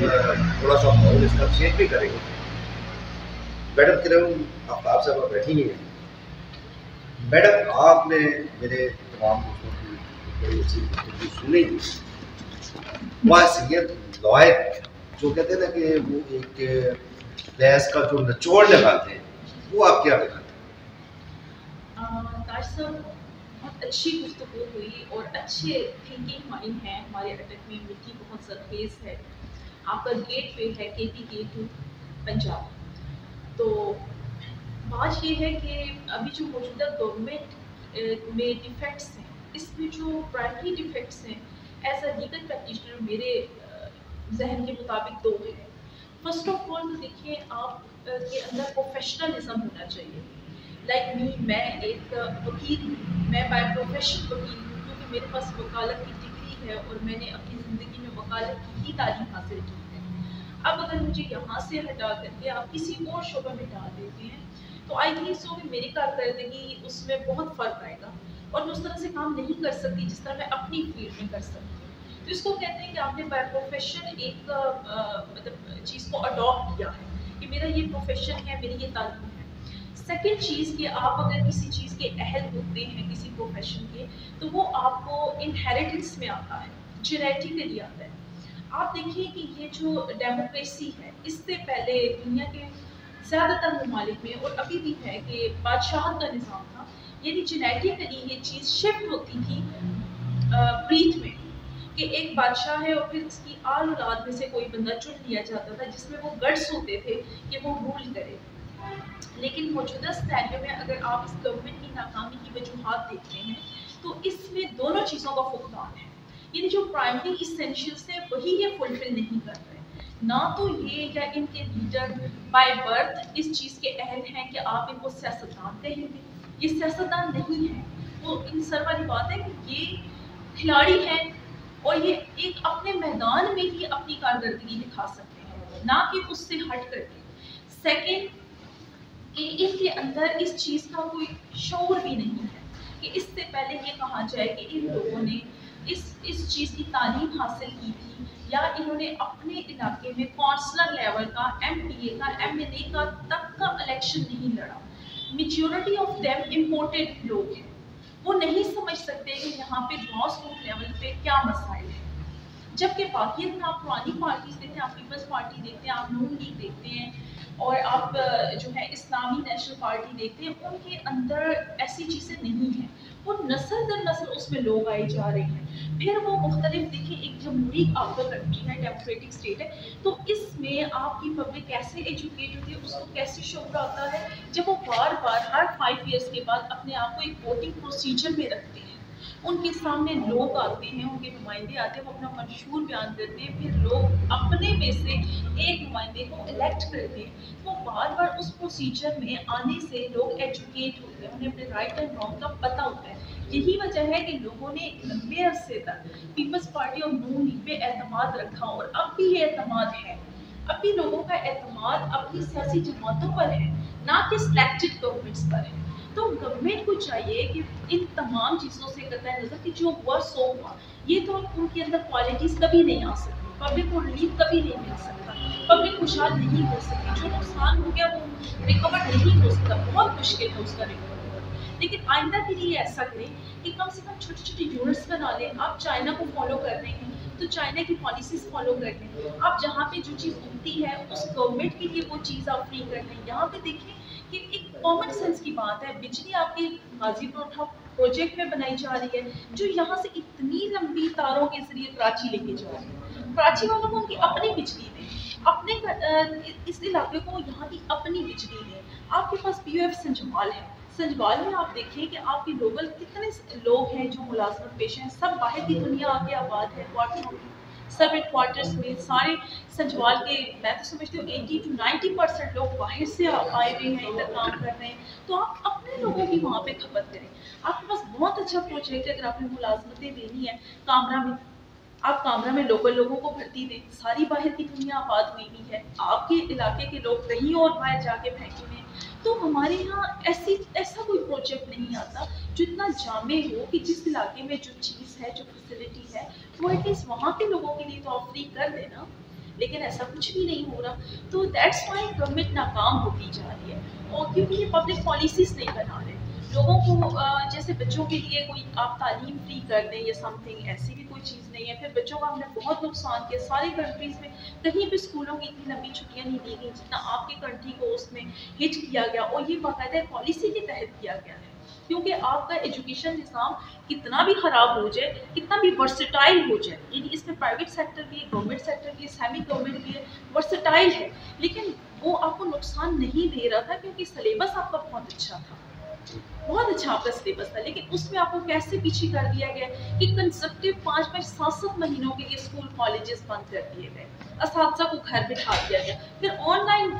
تھوڑا سا ماحول اس کا چینج بھی کریں گے. میڈم کرم آفتاب صاحبہ بیٹھی ہوئی ہیں. میڈم آپ نے میرے تمام دوستوں کی بڑی اچھی گفتگو سنی. معاشیت لائر جو کہتے ہیں نا کہ وہ ایک بحث کا جو نچوڑ لگاتے ہیں، وہ آپ کیا بتاتے ہیں؟ تاج صاحب، بہت اچھی گفتگو ہوئی اور اچھے تھنکنگ مائنڈ ہیں ہمارے اٹک میں. ملکی بہت سرخیز ہے، آپ کا گیٹ وے ہے کے پی گیٹ ٹو پنجاب. تو بات یہ ہے کہ ابھی جو موجودہ گورنمنٹ میں ڈیفیکٹس ہیں، اس میں جو پرائمری ڈیفیکٹس ہیں ایز اے لیگل پریکٹیشنر میرے ذہن کے مطابق 2 ہیں. فرسٹ آف آل تو دیکھیے آپ کے اندر پروفیشنلزم ہونا چاہیے. لائک می، میں ایک وکیل ہوں، میں بائی پروفیشن وکیل ہوں کیونکہ میرے پاس وکالت کی ڈگری ہے اور میں نے اپنی زندگی میں وکالت کی ہی تعلیم حاصل کی ہے. اب اگر مجھے یہاں سے ہٹا کر کے آپ کسی اور شعبہ میں ڈال دیتے ہیں تو آئی تھنک سو کہ میری کارکردگی اس میں بہت فرق آئے گا اور میں اس طرح سے کام نہیں کر سکتی جس طرح میں اپنی فیلڈ میں کر سکتی ہوں. تو اس کو کہتے ہیں کہ آپ نے بائی پروفیشن ایک مطلب چیز کو اڈاپٹ کیا ہے کہ میرا یہ پروفیشن ہے، میری یہ تعلیم ہے. سیکنڈ چیز کہ آپ اگر کسی چیز کے اہل ہوتے ہیں کسی پروفیشن کے تو وہ آپ کو انہیریٹنس میں آتا ہے، جینیٹیکلی آتا ہے. آپ دیکھیے کہ یہ جو ڈیموکریسی ہے اس سے پہلے دنیا کے زیادہ تر ممالک میں اور ابھی بھی ہے کہ بادشاہت کا نظام تھا، یعنی جینیٹیکلی یہ چیز شفٹ ہوتی تھی بریتھ میں کہ ایک بادشاہ ہے اور پھر اس کی آل اولاد میں سے کوئی بندہ چن لیا جاتا تھا جس میں وہ گٹس ہوتے تھے کہ وہ رول کرے. لیکن موجودہ سینیریو میں اگر آپ اس گورنمنٹ کی ناکامی کی وجوہات دیکھتے ہیں تو اس میں دونوں چیزوں کا فقدان ہے. یعنی جو پرائمری ایسینشیلس ہیں وہی یہ فلفل نہیں کر رہے. نہ تو یہ یا ان کے لیڈر بائی برتھ اس چیز کے اہل ہیں کہ آپ ان کو سیاستدان کہیں گے، یہ سیاستدان نہیں ہیں. وہ ان سر والی بات ہے کہ یہ کھلاڑی ہیں اور یہ ایک اپنے میدان میں ہی اپنی کارکردگی دکھا سکتے ہیں، نہ کہ اس سے ہٹ کر کے. سیکنڈ کہ ان کے اندر اس چیز کا کوئی شعور بھی نہیں ہے کہ اس سے پہلے یہ کہا جائے کہ ان لوگوں نے اس چیز کی تعلیم حاصل کی تھی یا انہوں نے اپنے علاقے میں کونسلر لیول کا، ایم پی اے کا، ایم ایل اے کا تک کا الیکشن نہیں لڑا. میجورٹی آف دیم امپورٹڈ لوگ ہیں، وہ نہیں سمجھ سکتے کہ یہاں پہ گراس روٹ لیول پہ کیا مسائل ہیں. جبکہ باقی اگر آپ پرانی پارٹیز دیکھتے ہیں، آپ پیپلز پارٹی دیکھتے ہیں، آپ نون لیگ دیکھتے ہیں، اور آپ جو ہے اسلامی نیشنل پارٹی دیکھتے ہیں ان کے اندر ایسی چیزیں نہیں ہیں، وہ نسل در نسل اس میں لوگ آئے جا رہے ہیں۔ پھر وہ مختلف دیکھیں ایک جمہوری آپ کا کنٹری ہے، ڈیموکریٹک اسٹیٹ ہے، تو اس میں آپ کی پبلک کیسے ایجوکیٹ ہوتی ہے، اس کو کیسے شعور آتا ہے جب وہ بار بار ہر 5 ایئرس کے بعد اپنے آپ کو ایک ووٹنگ پروسیجر میں رکھتے ہیں، ان کے سامنے لوگ آتے ہیں، ان کے نمائندے آتے ہیں، وہ اپنا منشور بیان کرتے ہیں، پھر لوگ اپنے میں سے ایک نمائندے کو الیکٹ کرتے ہیں۔ وہ بار بار اس پروسیجر میں آنے سے لوگ ایجوکیٹ ہوتے ہیں، انہیں اپنے رائٹ اینڈ رانگ کا پتہ ہوتا ہے۔ یہی وجہ ہے کہ لوگوں نے لمبے عرصے تک پیپلز پارٹی اور نون لیگ پہ اعتماد رکھا، اور اب بھی یہ اعتماد ہے۔ اب بھی لوگوں کا اعتماد اپنی سیاسی جماعتوں پر ہے، نہ کہ سلیکٹڈ گورنمنٹس پر ہے۔ تو گورنمنٹ کو چاہیے کہ ان تمام چیزوں سے قطع نظر کہ جو ہوا سو ہوا، یہ تو ان کے اندر کوالٹیز کبھی نہیں آ سکتی، پبلک کو ریلیف کبھی نہیں مل سکتا، پبلک خوشحال نہیں ہو سکتی، جو نقصان ہو گیا وہ ریکور نہیں ہو سکتا، بہت مشکل ہے اس کا ریکور ہونا۔ لیکن آئندہ کے لیے ایسا کریں کہ کم سے کم چھوٹی چھوٹی یونٹس بنا لیں۔ آپ چائنا کو فالو کر رہے ہیں تو چائنا کی پالیسیز فالو کر لیں۔ آپ جہاں پہ جو چیز اگتی ہے اس گورنمنٹ کے لیے وہ چیز آپ فری کر لیں۔ یہاں پہ دیکھیں کہ ایک کامن سینس کی بات ہے، بجلی آپ کے غازی پور پروجیکٹ میں بنائی جا رہی ہے، جو یہاں سے اتنی لمبی تاروں کے ذریعے کراچی لے کے جا رہی ہے۔ کراچی والوں کو ان کی اپنی بجلی دیں، اپنے اس علاقے کو یہاں کی اپنی بجلی دیں۔ آپ کے پاس پی او ایف سنجوال ہے، سنجوال میں آپ دیکھیں کہ آپ کے لوکل کتنے لوگ ہیں جو ملازمت پیش ہیں، سب باہر کی دنیا آ کے آباد ہے، سب ہیڈ کوارٹرز میں سارے سنجوال کے، میں تو سمجھتی ہوں 80 to 90% لوگ باہر سے آئے ہوئے ہیں، ادھر کام کر رہے ہیں۔ تو آپ اپنے لوگوں کی وہاں پہ کھپت کریں۔ آپ کے پاس بہت اچھا پروجیکٹ ہے، اگر آپ نے ملازمتیں دینی ہے کامرا میں، آپ کامرا میں لوکل لوگوں کو بھرتی دیں، ساری باہر کی دنیا آباد ہوئی ہوئی ہے، آپ کے علاقے کے لوگ کہیں اور باہر جا کے پھینکے ہوئے ہیں۔ تو ہمارے یہاں ایسا کوئی پروجیکٹ نہیں آتا جو اتنا جامع ہو کہ جس علاقے میں جو چیز ہے، جو فیسلٹی ہے، وہ ایٹ لیسٹ وہاں کے لوگوں کے لیے تو آپ فری کر دینا۔ لیکن ایسا کچھ بھی نہیں ہو رہا، تو دیٹس وائی گورنمنٹ ناکام ہوتی جا رہی ہے، اور کیونکہ یہ پبلک پالیسیز نہیں بنا رہے لوگوں کو۔ جیسے بچوں کے لیے کوئی آپ تعلیم فری کر دیں یا سم تھنگ، ایسی بھی کوئی چیز نہیں ہے۔ پھر بچوں کا ہم نے بہت نقصان کیا، ساری کنٹریز میں کہیں بھی اسکولوں کی اتنی لمبی چھٹیاں نہیں دی گئی جتنا آپ کی کنٹری کو اس میں ہٹ کیا گیا، اور یہ باقاعدہ پالیسی کے تحت کیا گیا ہے۔ کیونکہ آپ کا ایجوکیشن نظام کتنا بھی خراب ہو جائے، کتنا بھی ورسٹائل ہو جائے، یعنی اس میں پرائیویٹ سیکٹر بھی ہے، گورنمنٹ سیکٹر بھی ہے، سیمی گورنمنٹ بھی ہے، ورسٹائل ہے، لیکن وہ آپ کو نقصان نہیں دے رہا تھا کیونکہ سلیبس آپ کا بہت اچھا تھا، بہت اچھا آپ کا سلیبس تھا۔ لیکن اس میں آپ کو کیسے پیچھے کر دیا گیا کہ کنسپٹیو 5-5 7 مہینوں کے لیے اسکول کالجز بند کر دیے گئے، اساتذہ کو گھر بٹھا دیا گیا، پھر آن لائن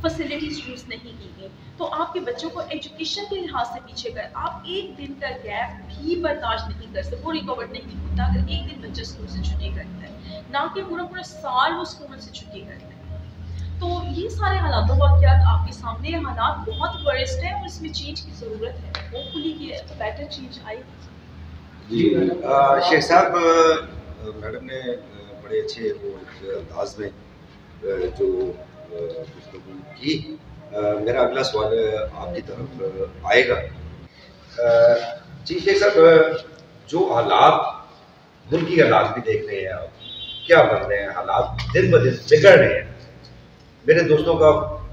فیسلٹیز یوز نہیں کی گئی، تو آپ کے بچوں کو ایجوکیشن کے لحاظ سے پیچھے کر، آپ ایک دن کا گیپ بھی برداشت نہیں کر سکتے، وہ ریکور نہیں ہوتا اگر ایک دن بچہ اسکول سے چھٹی کرتا ہے، نہ کہ پورا سال وہ اسکول سے چھٹی کرتا ہے۔ تو یہ سارے حالات و واقعات آپ کے سامنے، حالات بہت ورسٹ ہیں اور اس میں چینج کی ضرورت ہے، ہوپفلی کہ بیٹر چینج آئے گی۔ شیخ صاحب، میڈم نے بڑے اچھے وہ انداز میں جو گفتگو کی، میرا اگلا سوال آپ کی طرف آئے گا۔ جی شیخ صاحب، جو حالات ملکی حالات بھی دیکھ رہے ہیں آپ، کیا بن رہے ہیں حالات، دن بہ دن بگڑ رہے ہیں۔ میرے دوستوں کا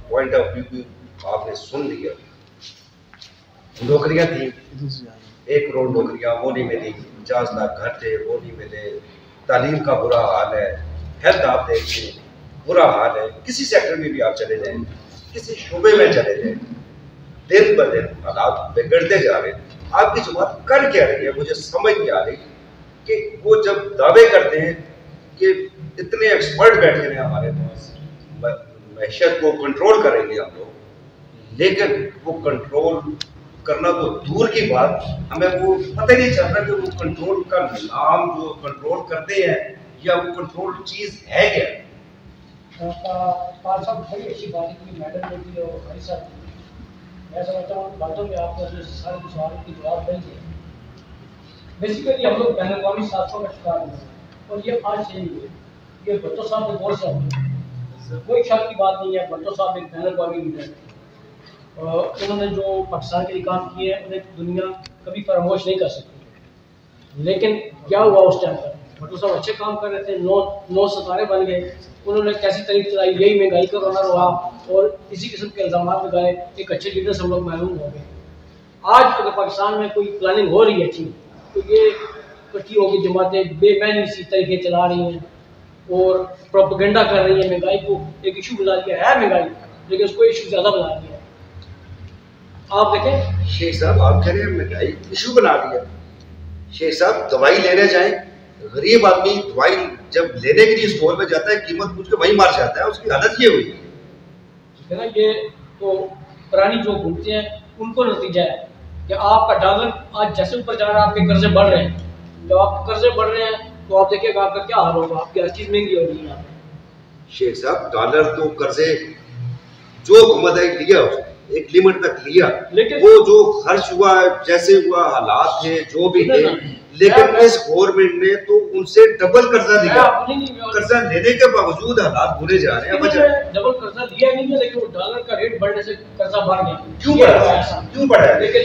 پوائنٹ آف ویو آپ نے سن لیا، نوکریاں تھیں 1 کروڑ نوکریاں وہ نہیں ملی، 50 لاکھ گھر تھے وہ نہیں ملے، تعلیم کا برا حال ہے، ہیلتھ آپ دیکھیں برا حال ہے، کسی سیکٹر میں بھی آپ چلے جائیں، کسی شعبے میں چلے جائیں، دن بہ دن حالات بگڑتے جا رہے ہیں۔ آپ کی جماعت کر کیا رہی ہے؟ مجھے سمجھ نہیں آ رہی کہ وہ جب دعوے کرتے ہیں کہ اتنے ایکسپرٹ بیٹھے ہیں ہمارے پاس، معیشت کو کنٹرول کریں گے ہم لوگ، لیکن وہ کنٹرول کرنا تو دور کی بات، ہمیں وہ پتہ نہیں چلتا کہ وہ کنٹرول کا نظام جو کنٹرول کرتے ہیں یا وہ کنٹرول چیز ہے کیا۔ پال صاحب بڑی اچھی بات کی میڈم نے کی اور بھائی صاحب کی، میں سمجھتا ہوں باتوں میں آپ کو سارے سوالوں کی جواب مل گئے۔ بیسیکلی ہم لوگ بین الاقوامی سازشوں کا شکار ہوئے ہیں، اور یہ آج سے نہیں ہوئے، یہ بھٹو صاحب کے دور سے ہوئے، کوئی شک کی بات نہیں ہے۔ بھٹو صاحب ایک بین الاقوامی لیڈر ہیں، انہوں نے جو پاکستان کے لیے کام کیے ہیں انہیں دنیا کبھی فراموش نہیں کر سکتی۔ لیکن کیا ہوا اس ٹائم پر، بھٹو صاحب اچھے کام کر رہے تھے، 9 ستارے بن گئے، انہوں نے کیسی طریق چلائی، یہی مہنگائی کا رونا روا، اور اسی قسم کے الزامات لگائے ایک اچھے لیڈر سے ہم لوگ محروم ہو گئے. آج اگر پاکستان میں کوئی پلاننگ ہو رہی ہے اچھی تو یہ کٹھی ہوگی جماعتیں بے معنی اسی طریقے چلا رہی ہیں اور پروپیگنڈا کر رہی ہیں. مہنگائی کو ایک ایشو بنا دیا ہے مہنگائی, لیکن اس کو ایشو زیادہ بنا دیا ہے. آپ دیکھیں شیخ صاحب آپ کہہ رہے ہیں مہنگائی ایشو بنا دیا. شیخ صاحب دوائی لینے جائیں, غریب آدمی دوائی جب لینے کے لیے اسٹور میں جاتا ہے قیمت پوچھ کے وہیں مار جاتا ہے, اس کی حالت یہ ہوئی ہے. یہ تو پرانی جو گھومتے ہیں ان کو نتیجہ ہے کہ آپ کا ڈالر آج جیسے اوپر جا رہا ہے آپ کے قرضے بڑھ رہے ہیں. جب آپ کے قرضے بڑھ رہے ہیں تو آپ دیکھیے گا آپ کا کیا حال ہوگا, آپ کی ہر چیز مہنگی ہو رہی ہے. شیخ صاحب ڈالر تو قرضے جو حکومت ہے لیا ایک لمٹ تک لیا, لیکن وہ جو خرچ ہوا جیسے ہوا حالات تھے جو بھی تھے, لیکن اس گورنمنٹ نے تو ان سے ڈبل قرضہ لیا. قرضہ لینے کے باوجود حالات برے جا رہے ہیں. ڈبل قرضہ لیا نہیں ہے لیکن وہ ڈالر کا ریٹ بڑھنے سے قرضہ بڑھ گیا. کیوں بڑھا؟ لیکن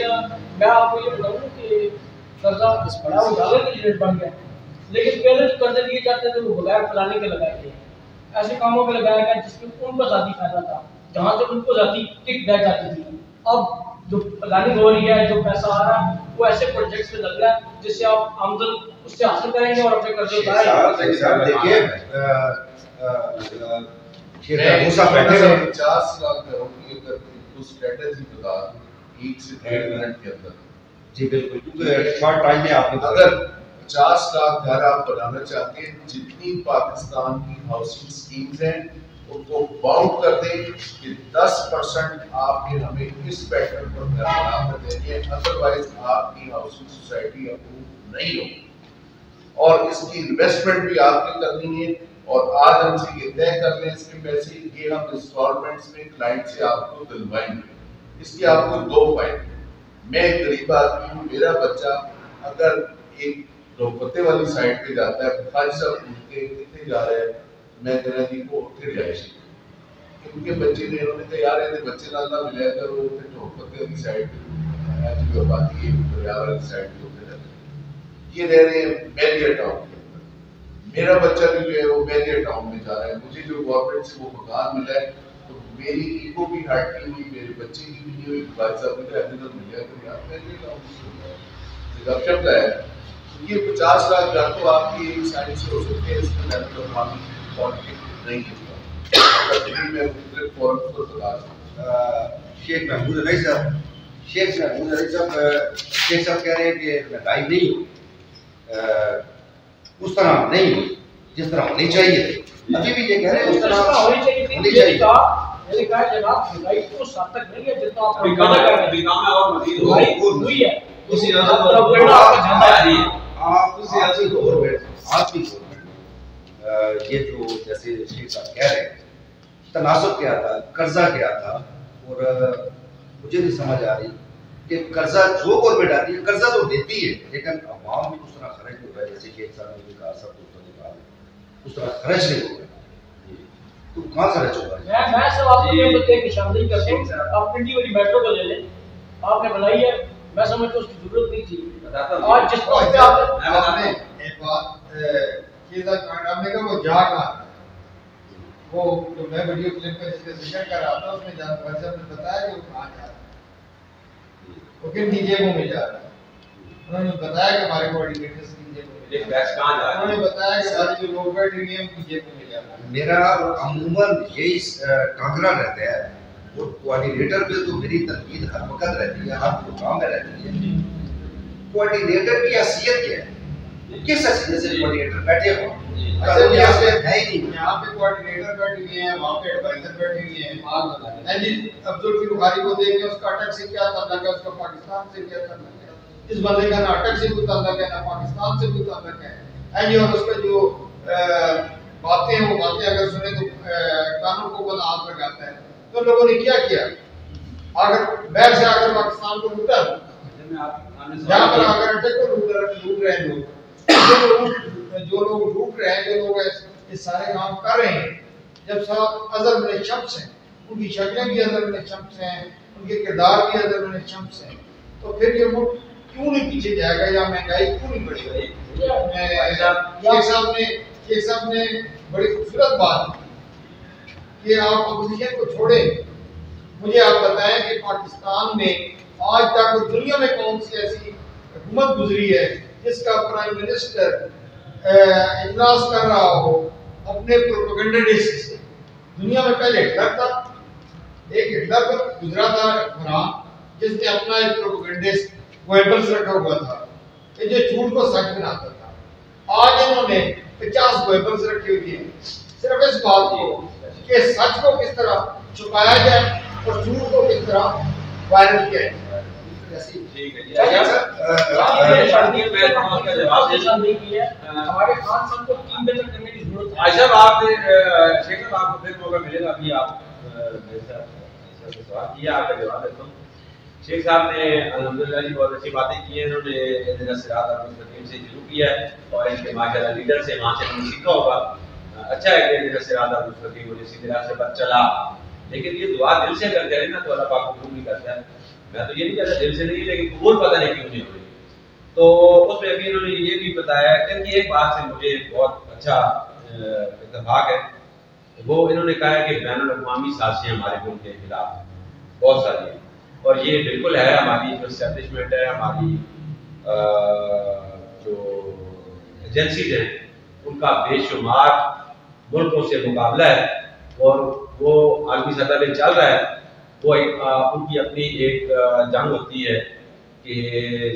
میں آپ کو یہ بتاؤں کہ قرضہ بڑھا وہ ڈالر کا ریٹ بڑھ گیا, لیکن پہلے جو قرضے لیے جاتے تھے وہ بغیر پلاننگ کے لگائے تھے, ایسے کاموں پہ لگایا گیا جس میں ان کو ذاتی فائدہ تھا, جہاں سے ان کو ذاتی ٹک بیٹھ جاتی تھی. اب جو پلاننگ ہو رہی ہے, جو پیسہ آ رہا ہے وہ ایسے پروجیکٹس میں لگ رہا ہے جس سے آپ آمدن اس سے حاصل کریں گے اور اپنے قرضے اتاریں. دیکھیے موسیٰ بیٹھے ہوئے 50 لاکھ گھروں کی اگر اسٹریٹجی بتا 1 سے 1.5 منٹ کے اندر. جی بالکل, کیونکہ شارٹ ٹائم میں آپ نے اگر 50 لاکھ گھر آپ بنانا چاہتے ہیں, جتنی پاکستان کی ہاؤسنگ اسکیمز ہیں ان کو باؤنڈ کر دیں کہ 10% آپ نے ہمیں اس پیٹرن پر گھر بنا کر دیں گے, ادروائز آپ کی ہاؤسنگ سوسائٹی اپروو نہیں ہوگی. اور اس کی انویسٹمنٹ بھی آپ نے کرنی ہے, اور آج ہم سے یہ طے کر لیں اس کے پیسے یہ ہم انسٹالمنٹس میں کلائنٹ سے آپ کو دلوائیں گے. اس کے آپ کو 2 فائدے. میں ایک غریب آدمی ہوں, میرا بچہ اگر ایک روپتے والی سائڈ پہ جاتا ہے, خاج صاحب پوچھتے کتنے جا رہے ہیں, میں کہنا جی کو اتنے رہائشی ان کے بچے نے, انہوں نے کہا یار یہ بچے نالا ملے کر وہ روپتے والی سائڈ پہ آبادی ہے دریا والی سائڈ پہ ہوتے رہتے ہیں, یہ رہ رہے ہیں میلیا ٹاؤن کے اندر. میرا بچہ بھی جو ہے وہ میلیا ٹاؤن میں جا رہا ہے. مجھے جو گورنمنٹ سے وہ مکان ملا ہے تو میری ایگو بھی ہارٹ نہیں ہوئی, میرے بچے کی بھی نہیں ہوئی. بھائی صاحب نے کہا ابھی تک ملیا تو یار میلیا ٹاؤن گپ شپ کا ہے. یہ 50 لاکھ گھر تو آپ کی ایک سائڈ سے ہو سکتے ہیں, اس میں زیادہ تر پالیٹکس نہیں ہوگا. میں مختلف فورم پر بتا رہا ہوں. شیخ محمود علی صاحب, شیخ صاحب کہہ رہے ہیں کہ مہنگائی نہیں ہوئی, اس طرح نہیں ہوئی جس طرح ہونی چاہیے تھی. ابھی بھی یہ کہہ رہے ہیں اس طرح ہونی چاہیے تھی. میں نے کہا جناب مہنگائی تو اس حد تک نہیں ہے جتنا آپ ہوئی ہے. یہ جو جیسے شیخ صاحب کہہ رہے ہیں تناسب کیا تھا, قرضہ کیا تھا, اور مجھے نہیں سمجھ آ رہی کہ قرضہ جو گورنمنٹ آتی ہے قرضہ تو دیتی ہے لیکن عوام بھی اس طرح خرچ ہو رہا ہے جیسے شیخ صاحب نے کہا, سب دوستوں نے کہا اس طرح خرچ نہیں ہو رہا. تو کہاں خرچ ہو رہا ہے؟ میں سب آپ کو یہ بتائیں کہ نشاندہی کرتے ہیں. آپ پنڈی والی میٹرو کو لے لیں, آپ نے بنائی ہے, میں سمجھتا ہوں اس کی ضرورت نہیں تھی. آج جس طرح پہ آپ نے ایک بات آپ نے کہا وہ جا کہاں, وہ جو میں ویڈیو کلپ میں جس کا ذکر کر رہا تھا اس میں جان بھائی صاحب نے بتایا کہ وہ کہاں جا رہا ہے, وہ کن کی جیبوں میں جا رہا ہے. انہوں نے بتایا کہ ہمارے کوآرڈینیٹرز کی جیبوں میں, انہوں نے بتایا کہ ہمارے جو لوگ بیٹھے ہوئے ہیں ان کی جیبوں میں جا رہا ہے. میرا عموماً یہی کانگرا رہتا ہے, اور کوآرڈینیٹر پہ تو میری تنقید ہر وقت رہتی ہے, ہر پروگرام میں رہتی ہے. کوآرڈینیٹر کی حیثیت کیا ہے, کس حیثیت سے کوآرڈینیٹر بیٹھے ہو؟ یہاں پہ کوآرڈینیٹر بیٹھے ہوئے ہیں, وہاں پہ ایڈوائزر بیٹھے ہوئے ہیں. جی عبدالفی بخاری کو دیکھیں, اس کا اٹک سے کیا تعلق ہے, اس کا پاکستان سے کیا تعلق ہے. اس بندے کا نہ اٹک سے کوئی تعلق ہے نہ پاکستان سے کوئی تعلق ہے. اور اس کا جو باتیں ہیں وہ باتیں اگر سنیں تو کانوں کو بند ہاتھ لگاتا ہے. تو لوگوں نے کیا کیا, اگر باہر سے آ کر پاکستان کو لوٹا, یہاں پر آ کر اٹک کو لوٹ رہے ہیں لوگ, جو لوگ لوٹ رہے ہیں, جو لوگ یہ سارے کام کر رہے ہیں, جب سب ازل میں شمس ہیں, ان کی شکلیں بھی ازل میں شمس ہیں, ان کے کردار بھی ازل میں شمس ہیں, تو پھر یہ ملک کیوں نہیں پیچھے جائے گا, یا مہنگائی کیوں نہیں بڑھے گی. شیخ صاحب نے بڑی خوبصورت بات کی کہ آپ اپوزیشن کو چھوڑیں، مجھے آپ بتائیں کہ پاکستان میں آج تک دنیا میں کون سی ایسی حکومت گزری ہے جس کا پرائم منسٹر اجلاس کر رہا ہو اپنے پروپیگنڈسٹ سے؟ دنیا میں پہلے ہٹلر تھا، ایک ہٹلر گزرا تھا حکمران جس نے اپنا ایک پروپیگنڈسٹ گوئبلز رکھا ہوا تھا کہ جو جھوٹ کو سچ بناتا تھا۔ آج انہوں نے 50 گوئبلز رکھے ہوئے ہیں صرف اس بات کو کہ سچ کو کس طرح چھپایا جائے اور جھوٹ کو کس طرح وائرل کیا جائے۔ ٹھیک ہے جی، ہمارے خان صاحب کو ٹیم میں کرنے کی ضرورت ہے۔ آج صاحب آپ نے شیخ صاحب آپ کو پھر موقع ملے گا، ابھی آپ میرے ساتھ سوال کیا، آپ کا جواب دیتا ہوں۔ شیخ صاحب نے الحمدللہ جی بہت اچھی باتیں کی ہیں، انہوں نے اہدنا صراط المستقیم سے شروع کیا ہے اور ان کے ماشاءاللہ لیڈر سے وہاں سے انہوں نے سیکھا ہوگا۔ اچھا ہے کہ اہدنا صراط المستقیم مجھے سیدھے راستے پر چلا، لیکن یہ دعا دل سے اگر کرے نا تو اللہ پاک قبول بھی کرتا ہے۔ میں تو یہ نہیں کہتا دل سے نہیں، لیکن قبول پتہ نہیں کیوں نہیں ہوئی۔ تو اس میں ابھی انہوں نے یہ بھی بتایا کہ ایک بات سے مجھے بہت اچھا اتفاق ہے، وہ انہوں نے کہا ہے کہ بین الاقوامی سازشیں ہمارے ملک کے خلاف بہت ساری ہیں، اور یہ بالکل ہے۔ ہماری جو اسٹیبلشمنٹ ہے، ہماری جو ایجنسیز ہیں، ان کا بے شمار ملکوں سے مقابلہ ہے اور وہ عالمی سطح پہ چل رہا ہے۔ وہ ان کی اپنی ایک جنگ ہوتی ہے کہ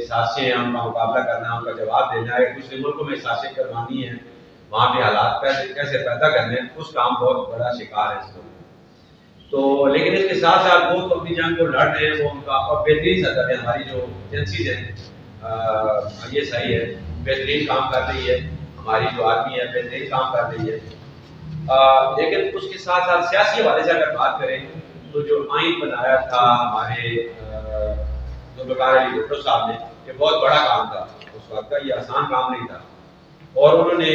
سازشیں ہم کا مقابلہ کرنا، ان کا جواب دینا ہے، دوسرے ملکوں میں سازشیں کروانی ہیں، وہاں پہ حالات کیسے پیدا کرنے ہیں، اس کا ہم بہت بڑا شکار ہے اس کو۔ تو لیکن اس کے ساتھ ساتھ وہ تو اپنی جنگ کو لڑ رہے ہیں، وہ ان کا اور بہترین سطح پہ ہماری جو ایجنسیز ہیں، ISI ہے، بہترین کام کر رہی ہے، ہماری جو آرمی ہے بہترین کام کر رہی ہے۔ لیکن اس کے ساتھ ساتھ سیاسی حوالے سے اگر بات کریں تو جو آئین بنایا تھا ہمارے ذوالفقار علی بھٹو صاحب نے، یہ بہت بڑا کام تھا اس وقت کا، یہ آسان کام نہیں تھا، اور انہوں نے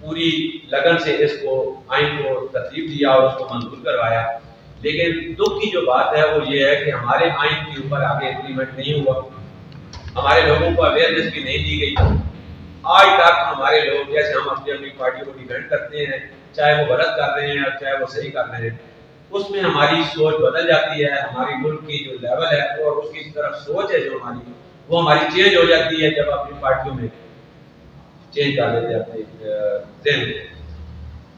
پوری لگن سے اس کو آئین کو ترتیب دیا اور اس کو منظور کروایا۔ لیکن دکھ کی جو بات ہے وہ یہ ہے کہ ہمارے آئین کے اوپر آگے امپلیمنٹ نہیں ہوا، ہمارے لوگوں کو اویئرنیس بھی نہیں دی گئی۔ آج تک ہمارے لوگ جیسے ہم اپنی اپنی پارٹیوں کو ڈیفینڈ کرتے ہیں، چاہے وہ غلط کر رہے ہیں اور چاہے وہ صحیح کر رہے ہیں، اس میں ہماری سوچ بدل جاتی ہے، ہماری ملک کی جو لیول ہے اور اس کی طرف سوچ ہے جو ہماری، وہ ہماری چینج ہو جاتی ہے جب اپنی پارٹیوں میں چینج کر لیتے ہیں اپنے ذہن میں۔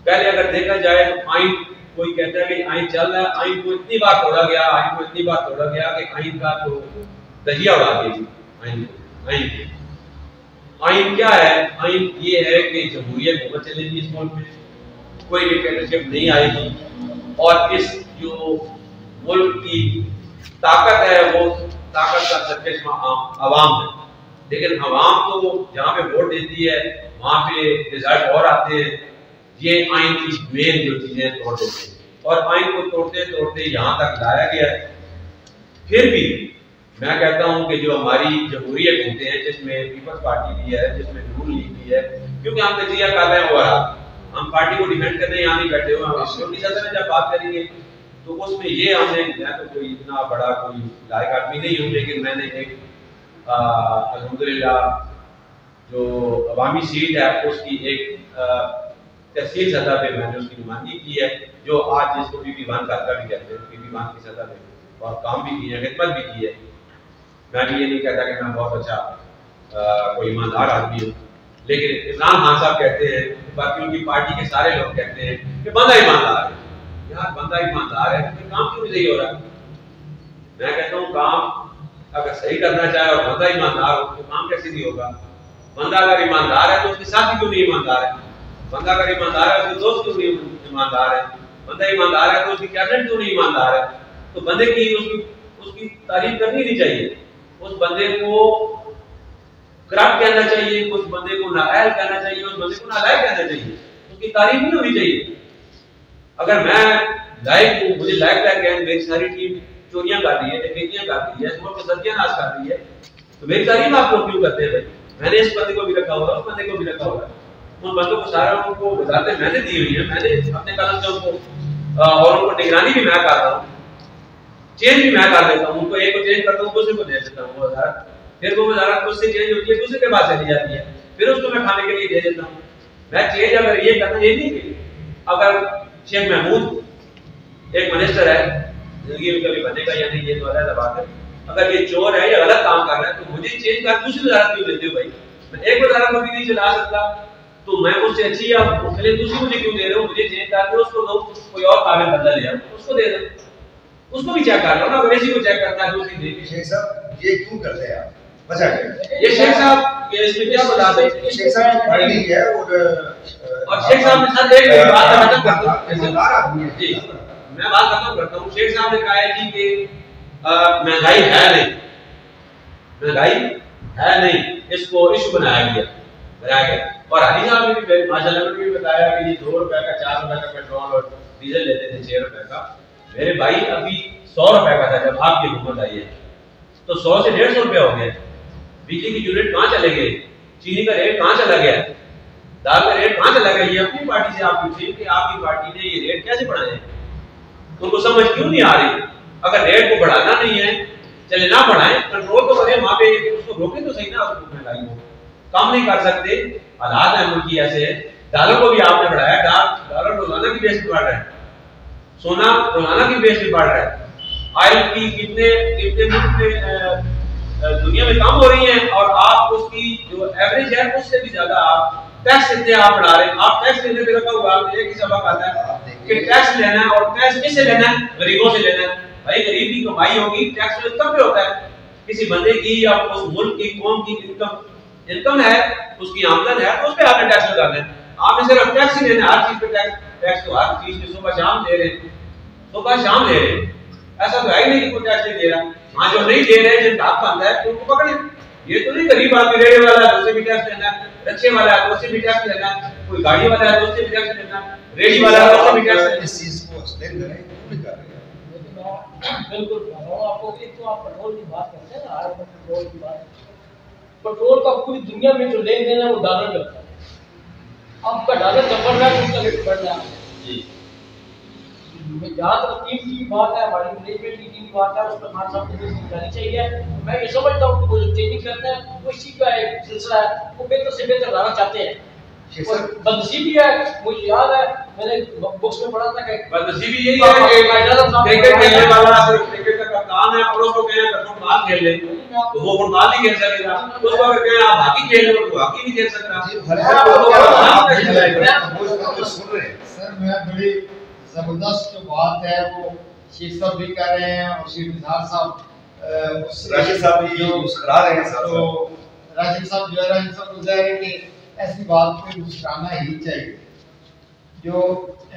پہلے اگر دیکھا جائے تو آئین، کوئی کہتا ہے کہ آئین چل رہا ہے، آئین کو اتنی بار توڑا گیا، آئین کو اتنی بار توڑا گیا کہ آئین کا تو دہیا اڑا دی آئین کی۔ آئین کیا ہے؟ آئین یہ ہے کہ جمہوریت حکومت چلے گی اس ملک میں، کوئی ڈکٹیٹرشپ نہیں آئے گی، اور اس جو ملک کی طاقت ہے وہ طاقت کا سرچشمہ عوام ہے۔ لیکن عوام تو جہاں پہ ووٹ دیتی ہے وہاں پہ رزلٹ اور آتے ہیں، یہ آئین کی مین جو چیزیں توڑ دیتے ہیں، اور آئین کو توڑتے توڑتے یہاں تک لایا گیا ہے۔ پھر بھی میں کہتا ہوں کہ جو ہماری جمہوری حکومتیں ہیں، جس میں پیپلز پارٹی بھی ہے، جس میں نون لیگ بھی ہے، کیونکہ ہم تجزیہ کر رہے ہیں اوورآل، ہم پارٹی کو ڈیفینڈ کرنے یہاں نہیں بیٹھے ہوئے، ہم اسمبلی سطح میں جب بات کریں گے تو اس میں یہ ہم نے، میں تو کوئی اتنا بڑا کوئی لائق آدمی نہیں ہوں، لیکن میں نے ایک الحمدللہ جو عوامی سیٹ ہے اس کی ایک تحصیل سطح پہ میں نے اس کی نمائندگی کی ہے، جو آج جس کو PP1 کا بھی کہتے ہیں، PP1 کی سطح پہ اور کام بھی کیے ہیں، خدمت بھی کی ہے۔ میں بھی یہ نہیں کہتا کہ میں بہت اچھا کوئی ایماندار آدمی ہوں، لیکن عمران خان صاحب کہتے ہیں، باقی ان کی پارٹی کے سارے لوگ کہتے ہیں کہ بندہ ایماندار ہے۔ یار بندہ ایماندار ہے تو کام کیوں نہیں صحیح ہو رہا؟ میں کہتا ہوں کام اگر صحیح کرنا چاہے اور بندہ ایماندار ہو تو کام کیسے نہیں ہوگا؟ بندہ اگر ایماندار ہے تو اس کے ساتھی کیوں نہیں ایماندار ہے؟ بندہ اگر ایماندار ہے اس کے دوست کیوں نہیں ایماندار ہے؟ بندہ ایماندار ہے تو اس کی کیبنٹ کیوں نہیں ایماندار ہے؟ تو بندے کی اس کی تعریف کرنی نہیں چاہیے، اس بندے کو کرپٹ کہنا چاہیے، اس بندے کو نااہل کہنا چاہیے، اس بندے کو نالائق کہنا چاہیے، اس کی تعریف نہیں ہونی چاہیے۔ اگر میں لائق ہوں، مجھے لائق کہ میری ساری ٹیم چوریاں کر رہی ہے، ڈکیتیاں کر رہی ہے، اس ملک کو ستیہ ناش کر رہی ہے، تو میری تعریف آپ لوگ کیوں کرتے ہیں؟ بھائی میں نے اس بندے کو بھی رکھا ہوا ہے، اس بندے کو بھی رکھا ہوا ہے، ان بندوں کو سارے ان کو وزارتیں میں نے دی ہوئی ہیں، میں نے اپنے قدم سے ان کو، اور ان کو نگرانی بھی میں کر رہا ہوں، چینج بھی میں کر دیتا ہوں، ان کو ایک کو چینج کرتا ہوں، دوسرے کو دے دیتا ہوں وزارت، پھر وہ وزارت مجھ سے چینج ہوتی ہے، دوسرے کے پاس چلی جاتی ہے، پھر اس کو میں کھانے کے لیے دے دیتا ہوں۔ میں چینج اگر یہ کرنا، یہ نہیں کہ اگر شیخ محمود ایک منسٹر ہے، زندگی میں کبھی بنے گا یا نہیں یہ تو علیحدہ بات ہے. اگر یہ چور ہے یا غلط کام کر رہا ہے تو مجھے چینج کر دوسری وزارت کیوں دیتے ہو بھائی؟ میں ایک وزارت کو بھی نہیں چلا سکتا تو میں اس سے اچھی یا مختلف دوسری مجھے کیوں دے رہے ہو؟ مجھے چینج کر کے اس کو دو، کوئی اور قابل بندہ لے آؤ اس کو دے دو، اس کو بھی چیک کر لو نا. اگر اسی کو چیک کرتا ہے دوسری دے کے. شیخ صاحب یہ کیوں کرتے ہیں آپ؟ وجہ کیا ہے؟ یہ شیخ صاحب یہ اس میں کیا بتاتے ہیں؟ شیخ صاحب کی پارٹی ہے اور شیخ صاحب نے ساتھ ایک بات ختم کرتا ہوں. جی میں بات ختم کرتا ہوں. شیخ صاحب نے کہا ہے جی کہ مہنگائی ہے نہیں، مہنگائی ہے نہیں، اس کو ایشو بنایا گیا. اور حاجی صاحب نے بھی ماشاء اللہ نے بھی بتایا کہ یہ 2 روپے کا 4 روپے کا پیٹرول اور ڈیزل لیتے تھے 6 روپے کا. میرے بھائی ابھی 100 روپے کا تھا جب آپ کی حکومت آئی ہے تو 100 سے 150 روپے ہو گئے. بجلی کی یونٹ کہاں چلے گئے؟ چینی کا ریٹ کہاں چلا گیا؟ دال کا ریٹ کہاں چلا گیا؟ یہ اپنی پارٹی سے آپ پوچھیں کہ آپ کی پارٹی نے یہ ریٹ کیسے بڑھائے ہیں؟ ان کو سمجھ کیوں نہیں آ رہی؟ اگر ریٹ کو بڑھانا نہیں ہے چلے نہ بڑھائیں، کنٹرول تو کریں وہاں پہ، اس کو روکیں تو صحیح نا. اس کو مہنگائی کو کم نہیں کر سکتے، حالات ہیں ملک کی ایسے. ڈالر کو بھی آپ نے بڑھایا، ڈالر روزانہ کی بیس پہ بڑھ رہا ہے، سونا روزانہ کی بیس پہ بڑھ رہا ہے. آئل کی کتنے ملک میں دنیا میں کم ہو رہی ہیں اور آپ اس کی جو ایوریج ہے اس سے بھی زیادہ آپ ٹیکس اتنے آپ بڑھا رہے ہیں. آپ ٹیکس لینے پہ رکھا ہوا ایک ہی سبق آتا ہے کہ ٹیکس لینا ہے، اور ٹیکس کس سے لینا ہے؟ غریبوں سے لینا ہے. بھائی غریب کی کمائی ہوگی، ٹیکس تو انکم پہ ہوتا ہے. کسی بندے کی یا اس ملک کی قوم کی انکم ہے، اس کی آمدن ہے تو اس پہ آپ نے ٹیکس لگانا ہے. آپ نے صرف ٹیکس ہی لینا ہے، ہر چیز پہ ٹیکس تو ہر چیز پہ صبح شام دے رہے ہیں، صبح شام دے رہے ہیں. ایسا تو ہے ہی نہیں کہ کوئی ٹیکس نہیں دے رہا. ہاں جو نہیں دے رہے جن کا حق بنتا ہے تو ان کو پکڑیں. یہ تو نہیں غریب آدمی ریڑے والا ہے تو اسے بھی ٹیکس لینا ہے، رکشے والا ہے تو اسے بھی ٹیکس لینا ہے، کوئی گاڑی والا ہے تو اسے بھی ٹیکس لینا ہے، ریڑھی والا ہے تو اسے بھی ٹیکس لینا ہے. اس چیز کو ایکسپلین کریں کیوں نہیں کر رہے ہیں؟ بالکل کہہ رہا ہوں آپ کو. ایک تو آپ پیٹرول کی بات کرتے ہیں نا، آج پیٹرول کی بات، پیٹرول کا پوری دنیا میں جو لین دین ہے وہ ڈالر کرتا ہے. آپ کا ڈالر جب بڑھ رہا ہے اس کا ریٹ بڑھ رہا ہے. جہاں تک ٹیم کی بات ہے، ہماری مینجمنٹ کی ٹیم کی بات ہے، اس پر خان صاحب کو جانی چاہیے. میں یہ سمجھتا ہوں کہ وہ جو چینجنگ کرتے ہیں وہ اسی کا ایک سلسلہ ہے، وہ بہتر سے بہتر لانا چاہتے ہیں. بدنصیبی ہے، مجھے یاد ہے میں نے بکس میں پڑھا تھا کہ بدنصیبی یہی ہے کہ کرکٹ کھیلنے والا صرف کرکٹ کا کپتان ہے اور اس کو کہیں کہ فٹ بال کھیل لے تو وہ فٹ بال نہیں کھیل سکے گا. اس کو اگر کہیں آپ ہاکی کھیل لو تو ہاکی نہیں کھیل سکتا. سر میں بڑی زبردست جو بات ہے وہ شیخ صاحب بھی کہہ رہے ہیں اور شیخ نثار صاحب راشد صاحب بھی مسکرا رہے ہیں. تو راجد صاحب جو ہے راجد صاحب گزار ہے کہ ایسی بات پہ مسکرانا ہی چاہیے. جو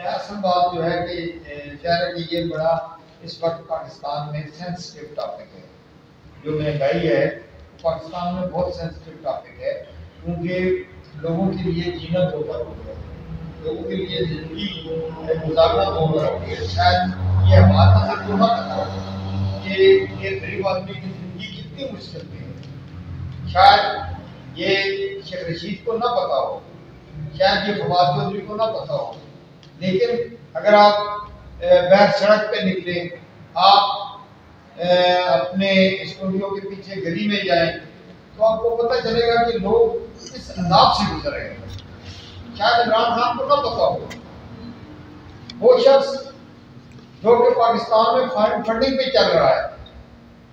اصل بات جو ہے کہ شہر ہے کہ یہ بڑا اس وقت پاکستان میں سینسٹیو ٹاپک ہے. جو مہنگائی ہے پاکستان میں بہت سینسٹیو ٹاپک ہے، کیونکہ لوگوں کے لیے جینا دو بار ہو گیا، لوگوں کے لیے زندگی گزارنا دو بار ہو گیا. شاید یہ ہمارا نظر تو نہ پتا ہو کہ یہ غریب آدمی کی زندگی کتنی مشکل ہے. شاید یہ شیخ رشید کو نہ پتا ہو، شاید یہ فواد چودھری کو نہ پتا ہو، لیکن اگر آپ بیر سڑک پہ نکلیں، آپ اپنے اسٹوڈیو کے پیچھے گلی میں جائیں تو آپ کو پتہ چلے گا کہ لوگ اس عذاب سے گزر رہے ہیں. شاید عمران خان کو نہ پتا ہو، وہ شخص جو کہ پاکستان میں فارن فنڈنگ پہ چل رہا ہے،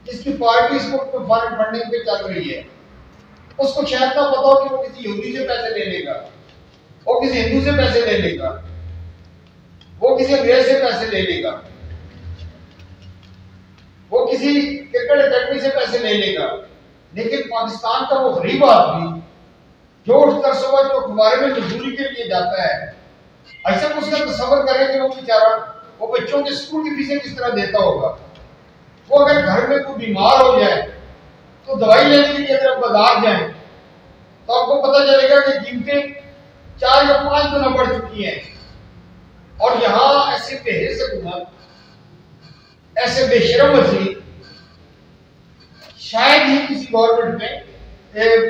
جس کی پارٹی اس وقت فارن فنڈنگ پہ چل رہی ہے، اس کو شاید نہ پتا ہو کہ وہ کسی یہودی سے پیسے لے لے گا، وہ کسی ہندو سے پیسے لے لے گا، وہ کسی انگریز سے پیسے لے لے گا، وہ کسی کرکٹ اکیڈمی سے پیسے لے لے گا. لیکن پاکستان کا وہ غریب آدمی جو اٹھ کر صبح جو اخبارے میں مزدوری کے لیے جاتا ہے، ایسا اس کا تصور کرے کہ وہ بیچارہ وہ بچوں کے اسکول کی فیسیں کس طرح دیتا ہوگا. وہ اگر گھر میں کوئی بیمار ہو جائے تو دوائی لینے کے لیے اگر بازار جائیں تو آپ کو پتہ چلے گا کہ قیمتیں 4 یا 5 گنا بڑھ چکی ہیں. اور یہاں ایسے بے حس حکومت، ایسے بے شرم وزیر شاید ہی کسی گورنمنٹ میں،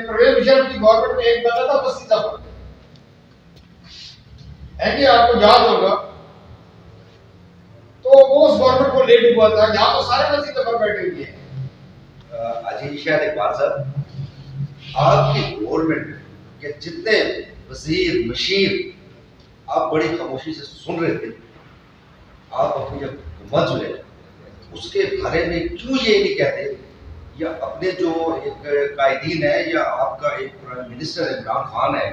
پرویز مشرف کی گورنمنٹ میں ایک بندہ تھا 80 دفعہ ہے کہ آپ کو یاد ہوگا، تو وہ اس گورنمنٹ کو لیٹ ہوا تھا. یہاں تو سارے 80 دفعہ بیٹھے ہوئے ہیں. عزیز شاید اقبال صاحب، آپ کی گورنمنٹ کے جتنے وزیر مشیر آپ بڑی خاموشی سے سن رہے تھے، آپ اپنی جب حکومت جو ہے اس کے بارے میں کیوں یہ نہیں کہتے، یا اپنے جو ایک قائدین ہے، یا آپ کا ایک منسٹر عمران خان ہے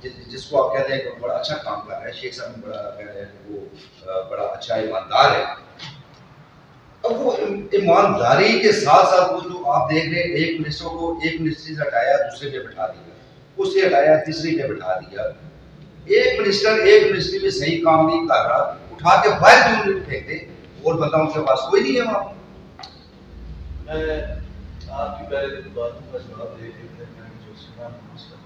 جس کو آپ کہتے ہیں کہ بڑا اچھا کام کر رہا ہے، شیخ صاحب بڑا کہہ رہے ہیں وہ بڑا اچھا ایماندار ہے، اب وہ ایمانداری کے ساتھ ساتھ وہ جو آپ دیکھ رہے ہیں ایک منسٹر کو ایک منسٹری سے ہٹایا دوسرے پہ بٹھا دیا، اس سے ہٹایا تیسری پہ بٹھا دیا، ایک منسٹر ایک منسٹری میں صحیح کام نہیں کر رہا اٹھا کے باہر کیوں پھینکتے، اور بندہ ان کے پاس کوئی نہیں ہے وہاں۔ میں آپ کی پہلے کی باتوں کا جواب دے کے میں نے جو سنا اس کا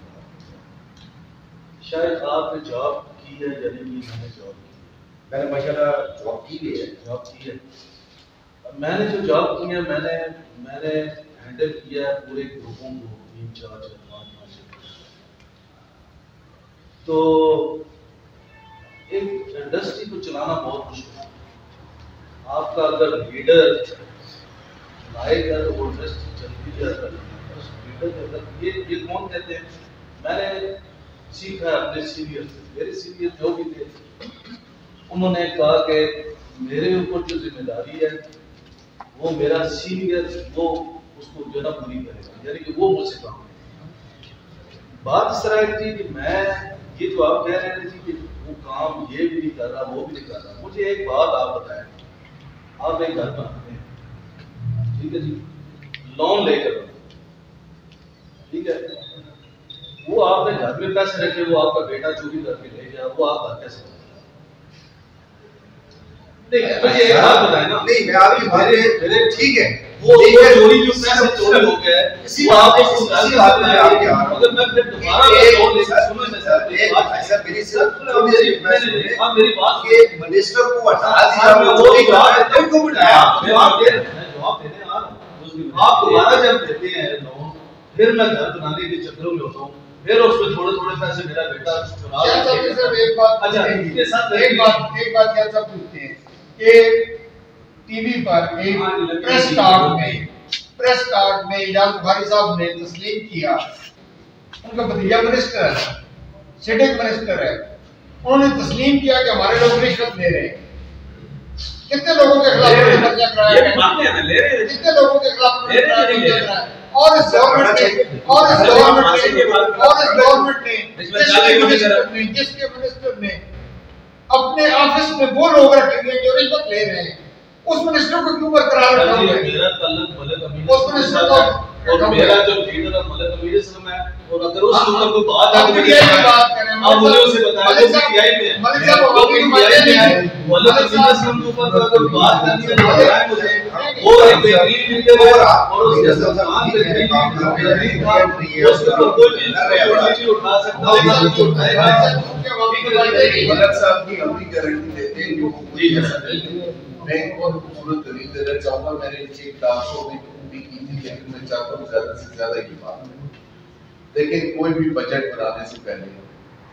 شاید آپ نے جاب کی ہے یا نہیں کی، میں نے جاب کی، میں نے ماشاءاللہ جاب کی بھی ہے، جاب کی ہے، میں نے جو جاب کی ہے میں نے ہینڈل کیا ہے پورے گروپوں کو 3 4 5 تو ایک انڈسٹری کو چلانا بہت مشکل ہے، آپ کا اگر لیڈر لائے گا تو وہ انڈسٹری چلتی جاتا ہے، یہ کون کہتے ہیں، میں نے سیکھا اپنے سینئر سے، میرے سینئر جو بھی تھے انہوں نے کہا کہ میرے اوپر جو ذمہ داری ہے وہ میرا سینئر وہ اس کو جو ہے نا پوری کرے گا، یعنی کہ وہ مجھ سے کام ہے۔ بات اس طرح کی تھی کہ میں یہ جو آپ کہہ رہے تھے کہ وہ کام یہ بھی نہیں کر رہا وہ بھی نہیں کر رہا، مجھے ایک بات آپ بتائیں، آپ ایک گھر بناتے ہیں، ٹھیک ہے جی، لون لے کر، ٹھیک ہے، وہ آپ نے گھر میں پیسے رکھے، وہ آپ کا بیٹا چوری کر کے لے گیا، وہ آپ گھر کیسے بنائیں؟ مجھے ایک بات بتائیں نا، نہیں میں آپ کی بات ٹھیک ہے، وہ چوری جو پیسے چوری ہو گئے وہ آپ کو اگر میں پھر دوبارہ لون لے کے سنیں میں سر ایک بات ایسا میری صرف آپ میری بات کہ منسٹر کو ہٹا دیا، وہ وہی بات ہے ان کو بٹھایا، جواب دینے آ رہا ہوں، آپ دوبارہ جب دیتے ہیں لون پھر میں گھر بنانے کے چکروں میں ہوتا ہوں، پھر اس میں تھوڑے تھوڑے پیسے میرا بیٹا چرا لیتا ہے۔ ایک بات اچھا اس کے ساتھ ایک بات کیا سب پوچھتے ہیں کہ ٹی وی پر ایک پریس کارڈ میں ایجاز بخاری صاحب نے تسلیم کیا، ان کا بھتیجا منسٹر ہے، سٹنگ منسٹر ہے، انہوں نے تسلیم کیا کہ ہمارے لوگ رشوت لے رہے ہیں، کتنے لوگوں کے خلاف مرجع کرایا ہے، کتنے لوگوں کے خلاف مرجع کرایا ہے، اور اس گورنمنٹ نے جس کے منسٹر نے اپنے آفس میں وہ لوگ رکھے گئے جو رشوت لے رہے ہیں، اس منسٹر کو کیوں برقرار رکھا ہوا ہے؟ میرا تعلق ملک امین کے ساتھ ہے اور میرا جو لیڈر ہے ملک امین سے ہے، اور اگر اس کے اوپر کوئی بات آپ ہے کی بات کریں، آپ مجھے اسے بتائیں وہ پی آئی میں ہے، ملک صاحب وہ پی آئی میں ہے، ملک امین کے اوپر اگر بات کرنی ہے تو بتائیں مجھے، وہ ایک بہترین لیڈر ہے اور اس کے سلطان بہترین لیڈر ہے، اس کے اوپر کوئی بھی نہیں اٹھا سکتا، نہیں اٹھائے گا۔ ملک صاحب کی ہم بھی گارنٹی دیتے ہیں کہ وہ کوئی میں ایک بہت خوبصورت دلیل دینا چاہوں گا، میں نے ایک ٹاک شو میں بھی کی تھی، لیکن میں چاہتا ہوں زیادہ سے زیادہ یہ بات ہے۔ لیکن کوئی بھی بجٹ بنانے سے پہلے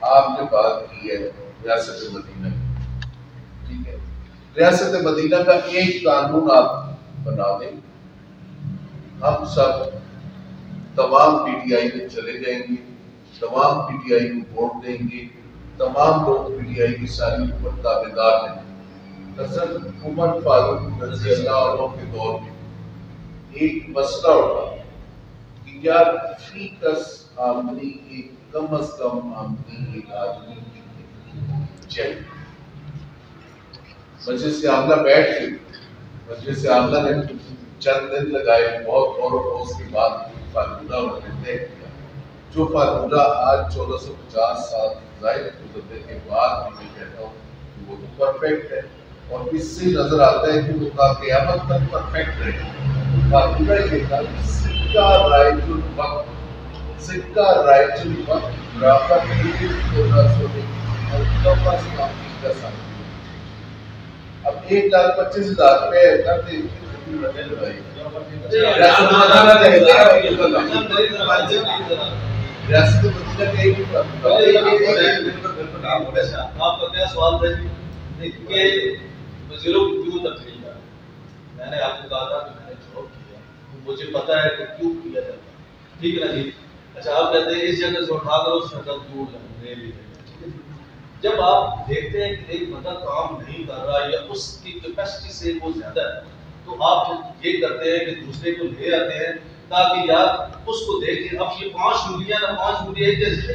آپ نے بات کی ہے ریاست مدینہ کی، ٹھیک ہے، ریاست مدینہ کا ایک قانون آپ بنا دیں، ہم سب تمام پی ٹی آئی میں چلے جائیں گے، تمام پی ٹی آئی کو ووٹ دیں گے، تمام لوگ پی ٹی آئی کی ساری حکومت تابع دار ہیں۔ حضرت عمر فاروق رضی اللہ عنہ کے دور میں ایک مسئلہ اٹھا کہ یار فی کس آمدنی کی کم از کم آمدنی ایک آدمی کی چاہیے۔ مجلس عاملہ بیٹھ کے مجلس عاملہ نے چند دن لگائے، بہت غور و خوض کے بعد فارمولہ انہوں نے طے کیا، جو فارمولہ آج 1450 سال ظاہر گزرنے کے بعد بھی میں کہتا ہوں کہ وہ تو پرفیکٹ ہے، اور اس سے نظر آتا ہے کہ وہ قیامت تک پرفیکٹ رہے۔ فارمولہ یہ تھا سکہ رائج الوقت، سکہ رائج الوقت برابر 13 سونے اور کم از کم 10 آدمی۔ اب 1,25,000 روپے کر دیں ریاست مدینہ کا ایک آپ کا کیا سوال تھا جی کہ وزیروں کی کیوں تقریر ہے؟ میں نے آپ کو کہا تھا کہ میں نے جاب کیا، مجھے پتا ہے کہ کیوں کیا جاتا ہے، ٹھیک ہے نا جی؟ اچھا آپ کہتے ہیں اس جگہ سے اٹھا کر اس جگہ دور جانا، جب آپ دیکھتے ہیں کہ ایک بندہ کام نہیں کر رہا یا اس کی کیپیسٹی سے وہ زیادہ ہے تو آپ یہ کرتے ہیں کہ دوسرے کو لے آتے ہیں تاکہ یار اس کو دیکھیں. اب یہ 5 انگلیاں نا 5 انگلیاں ایک جیسے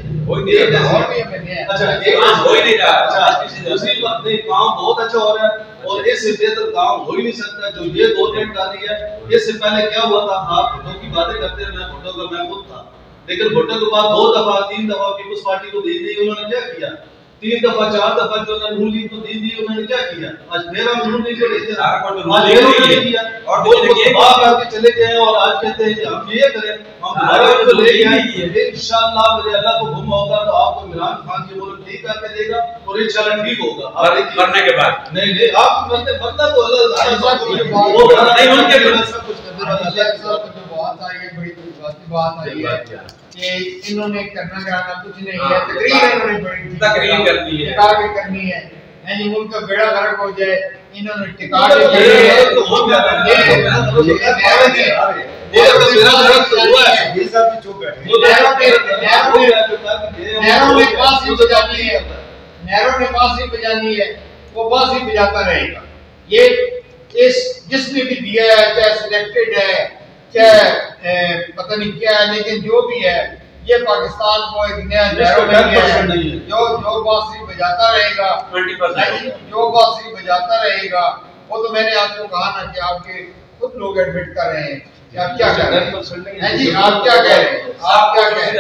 دوسری بات نہیں, کام بہت اچھا ہو رہا ہے اور اس سے بہتر کام ہو ہی نہیں سکتا. جو یہ گورنمنٹ کر رہی ہے, اس سے پہلے کیا ہوا تھا, آپ بھٹو کی باتیں کرتے ہیں, میں بھٹو کا میں خود تھا, لیکن بھٹو کے بعد 2 دفعہ 3 دفعہ پیپلز پارٹی کو دی گئی, انہوں نے کیا کیا, 3 دفعہ 4 دفعہ جو ہے نون لیگ کو دی دی, انہوں نے کیا کیا, آج میرا نون لیگ کو لیتے ہیں اور باہر کر کے چلے گئے اور آج کہتے ہیں کہ ہم یہ کریں, ہم دوبارہ ان کو لے کے آئیں انشاءاللہ. میرے اللہ کو گم ہوگا تو آپ کو عمران خان کی ملک ٹھیک کر کے دے گا اور انشاءاللہ ٹھیک ہوگا. مرنے کے بعد نہیں آپ مرنا تو اللہ بات آئی ہے, بڑی بات آئی ہے کہ انہوں نے کرنا کرانا کچھ نہیں ہے, تقریر کرنی ہے, یعنی ملک کا بیڑا غرق ہو جائے, انہوں نے ٹکا نہروں نے بانسری بجانی ہے, وہ بانسری بجاتا رہے گا. یہ جس نے بھی دیا ہے, چاہے سلیکٹڈ ہے چاہے پتہ نہیں کیا ہے, لیکن جو بھی ہے یہ پاکستان کو ایک نیا جو بانسری بجاتا رہے گا, جو بانسری بجاتا رہے گا. وہ تو میں نے آپ کو کہا نا کہ آپ کے خود لوگ ایڈمٹ کر رہے ہیں کہ آپ کیا کہہ رہے ہیں. جی آپ کیا کہہ رہے ہیں, آپ کیا کہہ رہے ہیں.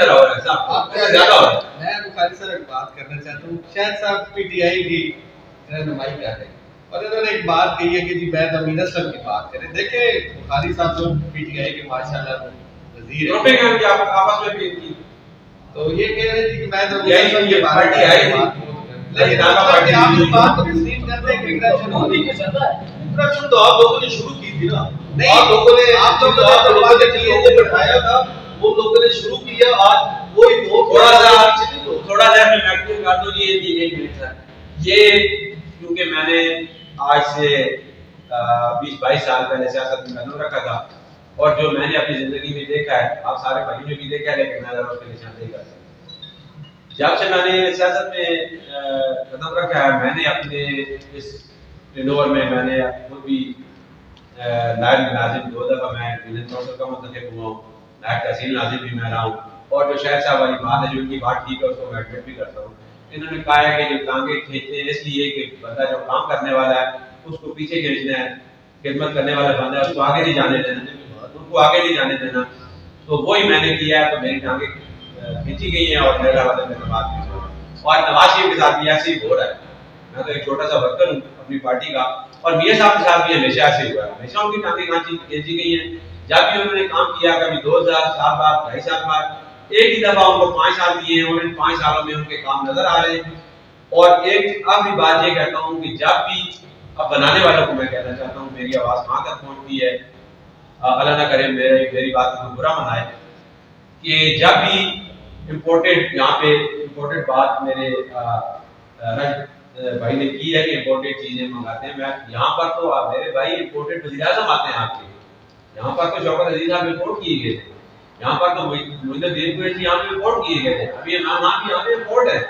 میں بخاری صاحب ایک بات کرنا چاہتا ہوں. شاہد صاحب پی ٹی آئی کی رہنمائی کر رہے ہیں اور انہوں نے ایک بات کہی ہے کہ جی بید امین اسلم کی بات کریں. دیکھیں بخاری صاحب تو پی ٹی آئی کے ماشاءاللہ وزیر ہیں, تو یہ کہہ رہے تھے کہ بید امین اسلم کی پارٹی آئی تھی, لیکن آپ کی بات تو تسلیم کرتے ہیں کہ کرپشن تو آپ لوگوں نے شروع کی تھی نا, آپ لوگوں نے بٹھایا تھا, وہ لوگوں نے شروع کیا. آج وہی تھوڑا سا میں میکٹیو کر دوں. یہ ایک منٹ ہے, یہ کیونکہ میں نے آج سے 20-22 سال پہلے سیاست میں قدم رکھا تھا اور جو میں نے اپنی زندگی میں دیکھا ہے, آپ سارے بھائیوں نے بھی دیکھا ہے, لیکن میں ذرا اس کے نشاندہی کرتا ہوں. جب سے میں نے سیاست میں قدم رکھا ہے, میں نے اپنے اس ٹرینوور میں نے خود بھی نائب ناظم 2 دفعہ میں وزن کونسل کا منتخب ہوا ہوں, نائب تحصیل ناظم بھی میں رہا ہوں, اور جو شاہد صاحب والی بات ہے جو ان کی بات ٹھیک ہے اس کو میں ایڈمٹ بھی کرتا ہوں. انہوں نے کہا ہے کہ جو ٹانگیں کھینچتے ہیں اس لیے کہ بندہ جو کام کرنے والا ہے اس کو پیچھے کھینچنا ہے, خدمت کرنے والا بندہ ہے اس کو آگے نہیں جانے دینا, ان کو آگے نہیں جانے دینا. تو وہی میں نے کیا ہے, تو میری ٹانگیں کھینچی گئی ہیں اور میرا وطن میں بات کی. اور نواز شریف کے ساتھ بھی ایسے ہی ہو رہا ہے. میں تو ایک چھوٹا سا ورکر ہوں اپنی پارٹی کا, اور میاں صاحب کے ساتھ بھی ہمیشہ ایسے ہی ہوا ہے, ہمیشہ ان کی ٹانگیں کھینچی گئی ہیں. جب بھی انہوں نے کام کیا, کبھی 2007 بعد 2.5 سال بعد, ایک ہی دفعہ ان کو 5 سال دیے ہیں اور ان 5 سالوں میں ان کے کام نظر آ رہے ہیں. اور ایک آخری بات یہ کہتا ہوں کہ جب بھی, اب بنانے والوں کو میں کہنا چاہتا ہوں, میری آواز کہاں تک پہنچتی ہے, اللہ نہ کرے میری بات کو برا منائے, کہ جب بھی امپورٹڈ, یہاں پہ امپورٹڈ بات میرے بھائی نے کی ہے کہ امپورٹڈ چیزیں منگاتے ہیں. میں یہاں پر تو میرے بھائی امپورٹڈ وزیر اعظم آتے ہیں آپ کے, یہاں پر تو شوکت عزیز صاحب امپورٹ کیے گئے تھے, یہاں پر تو معین الدین قریشی یہاں پہ امپورٹ کیے گئے تھے, ابھی عمران خان بھی یہاں پہ امپورٹ ہے.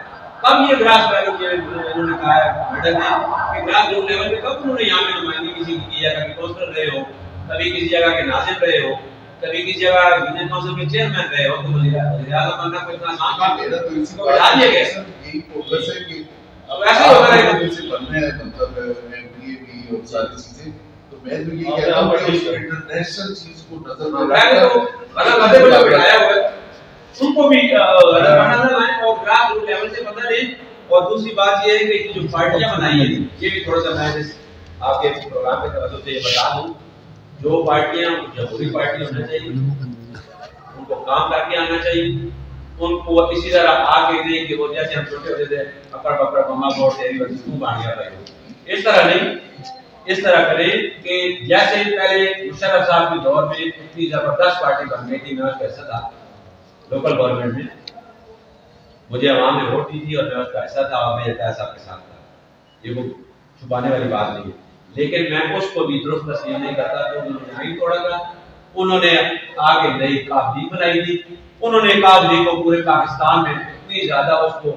کب یہ گراس ویلو کیا انہوں نے کہا ہے میڈل نے کہ گراس روٹ لیول پہ کب انہوں نے یہاں پہ نمائندگی کسی کی کی ہے, کبھی کونسلر رہے ہو, کبھی کسی جگہ کے ناظم رہے ہو, کبھی کسی جگہ یونین کونسل کے چیئرمین رہے ہو, تو وزیر اعظم بننا کوئی اتنا آسان کام نہیں ہے. تو اسی کو بتا دیا گیا یہی فوکس ہے کہ اب ایسا ہوتا رہے گا سے بننا ہے, مطلب ایم پی اور ساری چیزیں. تو میں تو یہ کہہ رہا ہوں کہ انٹرنیشنل چیز کو نظر میں رکھنا ہے, مطلب بڑے بڑے بڑھایا ہوا ہے, ان کو بھی نظر لائیں اور گراس روٹ لیول سے پتہ لیں. اور دوسری بات یہ ہے کہ جو پارٹیاں بنائی ہیں, یہ بھی تھوڑا سا میں آپ کے پروگرام کے توجہ سے یہ بتا دوں, جو پارٹیاں جمہوری پارٹی ہونا چاہیے, ان کو کام کر کے آنا چاہیے, ان کو اسی طرح آگے نہیں کہ وہ جیسے ہم چھوٹے ہوتے تھے اکڑ پکڑ بما بوٹ تیری وجہ سے بان گیا بھائی, اس طرح نہیں, اس طرح کریں کہ جیسے پہلے مشرف صاحب کے دور میں اتنی زبردست پارٹی بن گئی تھی, میں اس کا حصہ تھا لوکل گورنمنٹ میں, مجھے عوام نے ووٹ دی تھی اور میں اس کا حصہ تھا اور میں صاحب کے ساتھ تھا, یہ وہ چھپانے والی بات نہیں ہے. لیکن میں اس کو بھی درست تسلیم نہیں کرتا کہ انہوں نے آئین توڑا تھا, انہوں نے آگے نئی کاف لیگ بنائی تھی, انہوں نے کاف لیگ کو پورے پاکستان میں اتنی زیادہ اس کو